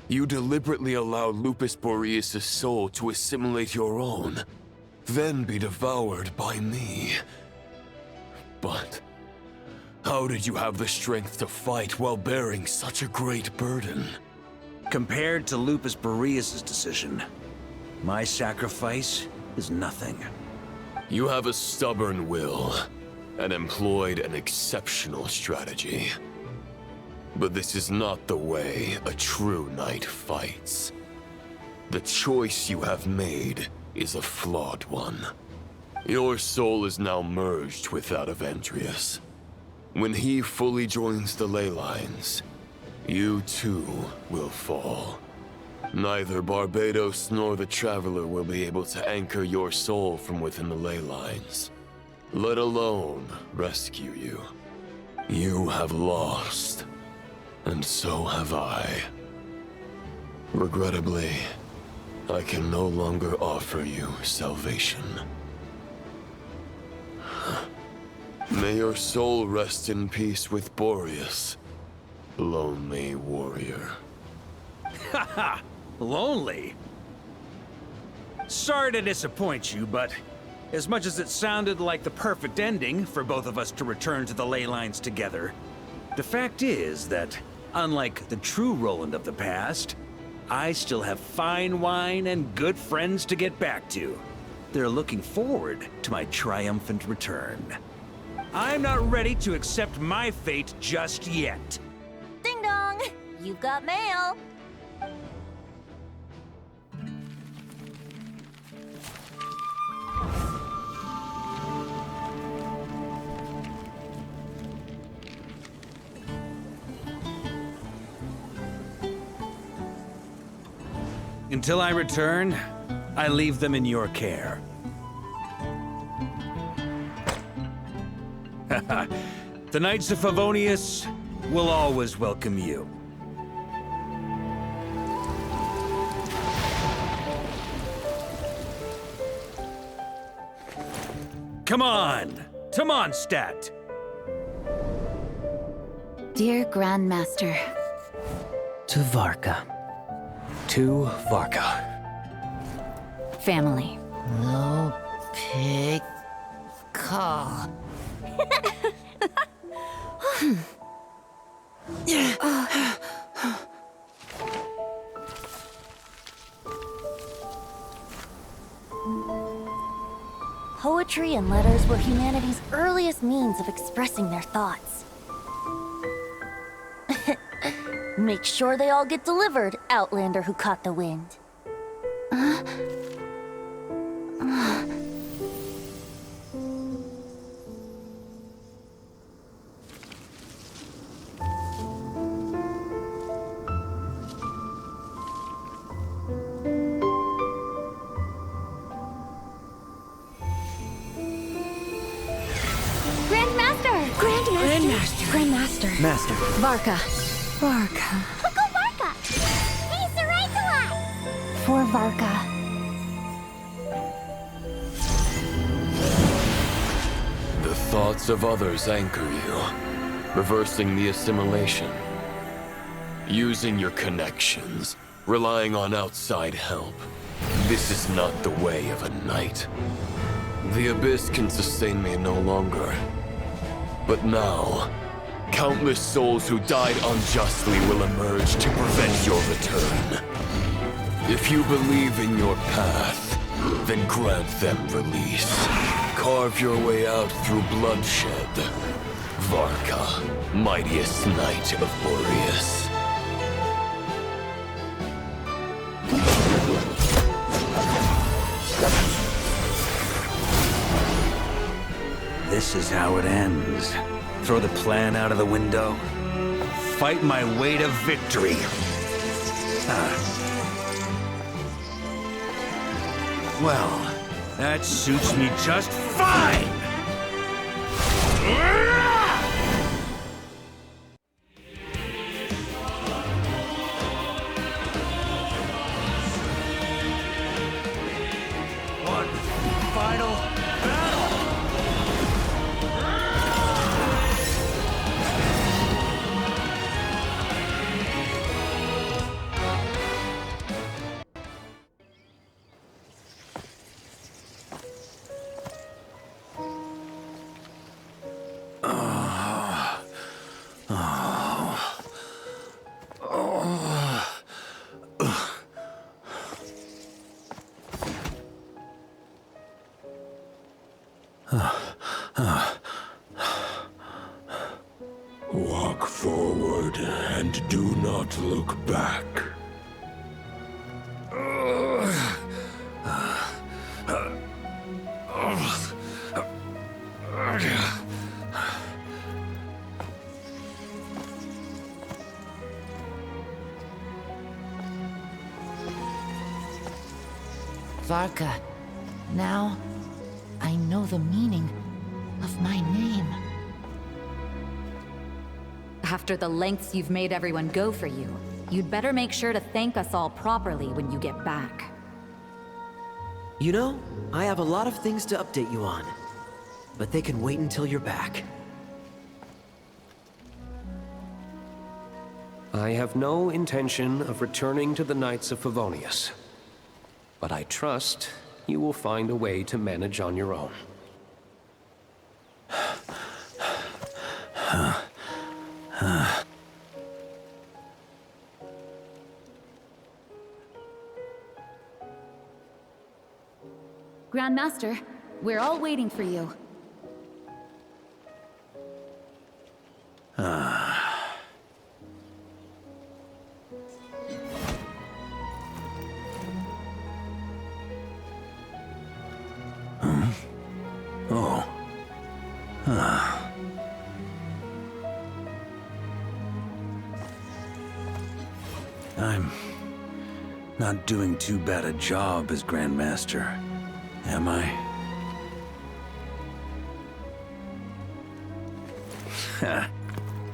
you deliberately allowed Lupus Boreas' soul to assimilate your own, then be devoured by me. But how did you have the strength to fight while bearing such a great burden? Compared to Lupus Boreas' decision, my sacrifice is nothing. You have a stubborn will and employed an exceptional strategy. But this is not the way a true knight fights. The choice you have made is a flawed one. Your soul is now merged with that of Andreas. When he fully joins the ley lines, you too will fall. Neither Barbados nor the Traveler will be able to anchor your soul from within the ley lines, let alone rescue you. You have lost, and so have I. Regrettably, I can no longer offer you salvation. May your soul rest in peace with Boreas, lonely warrior. Haha! Lonely? Sorry to disappoint you, but as much as it sounded like the perfect ending for both of us to return to the ley lines together, the fact is that, unlike the true Roland of the past, I still have fine wine and good friends to get back to. They're looking forward to my triumphant return. I'm not ready to accept my fate just yet. Ding dong! You've got mail! Until I return, I leave them in your care. The Knights of Favonius will always welcome you. Come on, to Mondstadt! Dear Grand Master. To Varka. To Varka. Family. No pig call. Poetry and letters were humanity's earliest means of expressing their thoughts. Make sure they all get delivered, Outlander who caught the wind. Grandmaster. Master. Varka. Varka. Go Varka! He's the right to us! For Varka. The thoughts of others anchor you, reversing the assimilation. Using your connections, relying on outside help. This is not the way of a knight. The Abyss can sustain me no longer. But now, countless souls who died unjustly will emerge to prevent your return. If you believe in your path, then grant them release. Carve your way out through bloodshed. Varka, mightiest knight of Boreas. This is how it ends. Throw the plan out of the window. Fight my way to victory. Well, that suits me just fine! One final battle! Walk forward and do not look back. Varka. Now, I know the meaning of my name. After the lengths you've made everyone go for you, you'd better make sure to thank us all properly when you get back. You know, I have a lot of things to update you on, but they can wait until you're back. I have no intention of returning to the Knights of Favonius, but I trust you will find a way to manage on your own. Grand Master, we're all waiting for you. I'm not doing too bad a job as Grand Master, am I?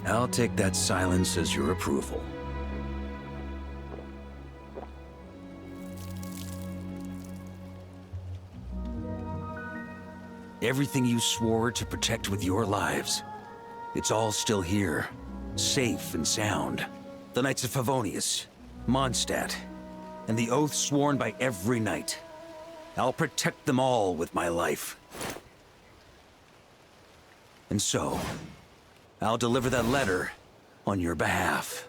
I'll take that silence as your approval. Everything you swore to protect with your lives, it's all still here, safe and sound. The Knights of Favonius, Mondstadt, and the oath sworn by every knight. I'll protect them all with my life. And so, I'll deliver that letter on your behalf.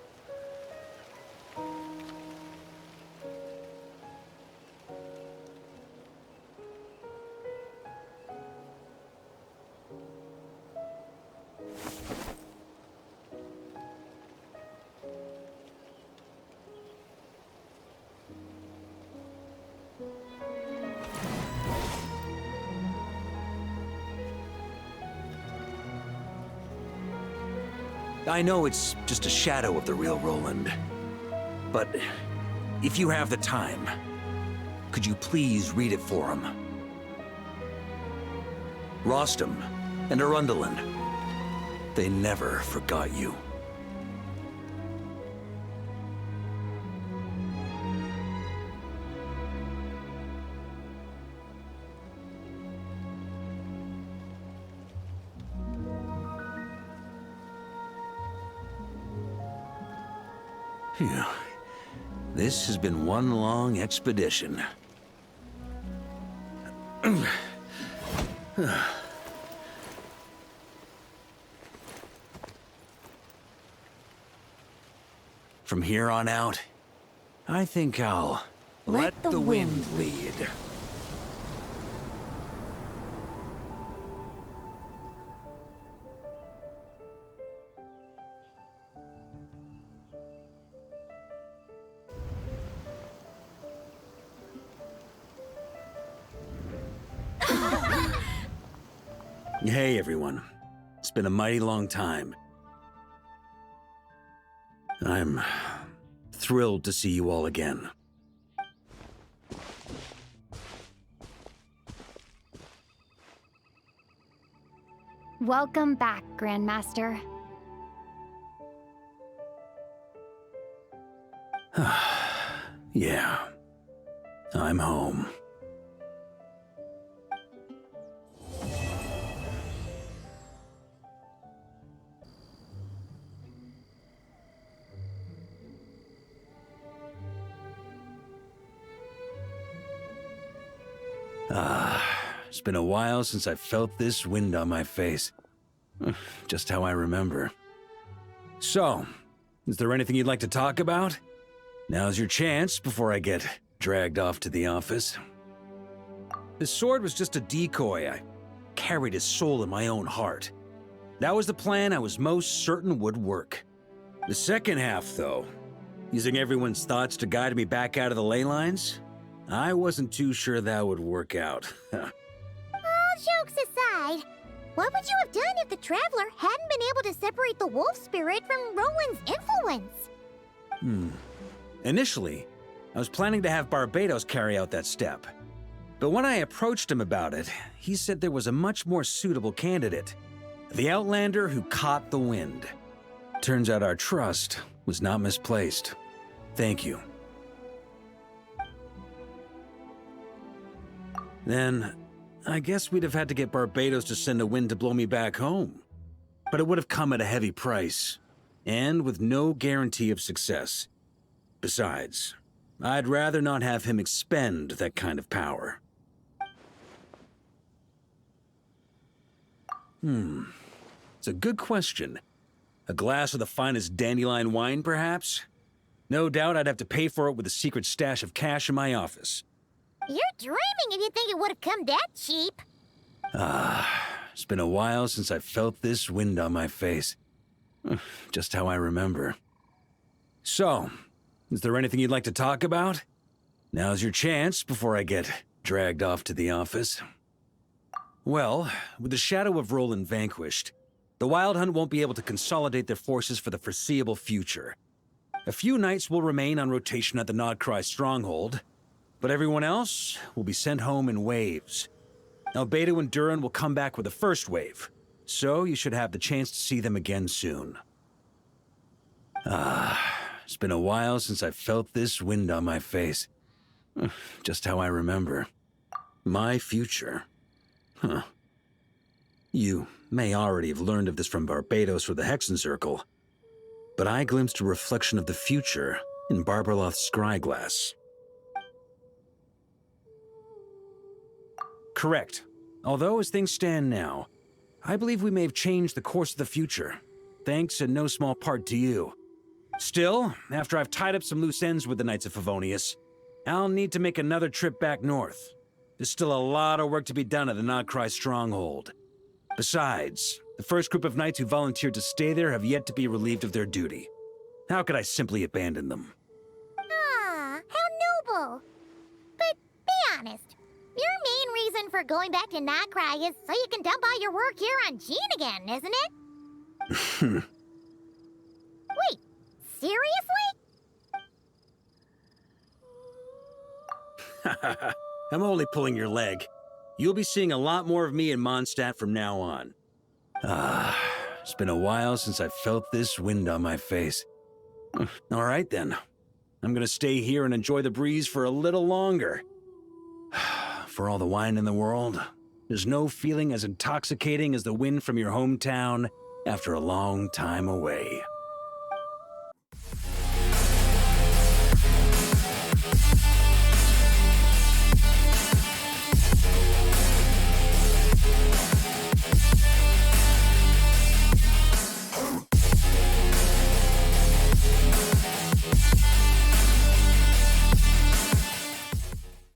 I know it's just a shadow of the real Roland, but if you have the time, could you please read it for him? Rostam and Arundelen, they never forgot you. Phew. This has been one long expedition. From here on out, I think I'll let the wind lead. Hey, everyone. It's been a mighty long time. I'm thrilled to see you all again. Welcome back, Grandmaster. Yeah. I'm home. It's been a while since I felt this wind on my face. Just how I remember. So, is there anything you'd like to talk about? Now's your chance before I get dragged off to the office. His sword was just a decoy. I carried his soul in my own heart. That was the plan I was most certain would work. The second half, though, using everyone's thoughts to guide me back out of the ley lines, I wasn't too sure that would work out. All jokes aside, what would you have done if the Traveler hadn't been able to separate the wolf spirit from Roland's influence? Initially, I was planning to have Barbatos carry out that step. But when I approached him about it, he said there was a much more suitable candidate. The Outlander who caught the wind. Turns out our trust was not misplaced. Thank you. Then, I guess we'd have had to get Barbados to send a wind to blow me back home. But it would have come at a heavy price, and with no guarantee of success. Besides, I'd rather not have him expend that kind of power. It's a good question. A glass of the finest dandelion wine, perhaps? No doubt I'd have to pay for it with a secret stash of cash in my office. You're dreaming if you think it would have come that cheap. It's been a while since I felt this wind on my face. Just how I remember. So, is there anything you'd like to talk about? Now's your chance before I get dragged off to the office. Well, with the shadow of Roland vanquished, the Wild Hunt won't be able to consolidate their forces for the foreseeable future. A few knights will remain on rotation at the Nodcry stronghold, but everyone else will be sent home in waves. Albedo and Durin will come back with the first wave, so you should have the chance to see them again soon. It's been a while since I felt this wind on my face. Just how I remember. My future. Huh. You may already have learned of this from Barbados or the Hexen Circle, but I glimpsed a reflection of the future in Barbarloth's scryglass. Correct. Although, as things stand now, I believe we may have changed the course of the future, thanks in no small part to you. Still, after I've tied up some loose ends with the Knights of Favonius, I'll need to make another trip back north. There's still a lot of work to be done at the Nodcry stronghold. Besides, the first group of knights who volunteered to stay there have yet to be relieved of their duty. How could I simply abandon them? Ah, how noble. But be honest, your main reason for going back to Nodcry is so you can dump all your work here on Jean again, isn't it? Wait, seriously? I'm only pulling your leg. You'll be seeing a lot more of me in Mondstadt from now on. It's been a while since I felt this wind on my face. All right then. I'm gonna stay here and enjoy the breeze for a little longer. For all the wine in the world, there's no feeling as intoxicating as the wind from your hometown after a long time away.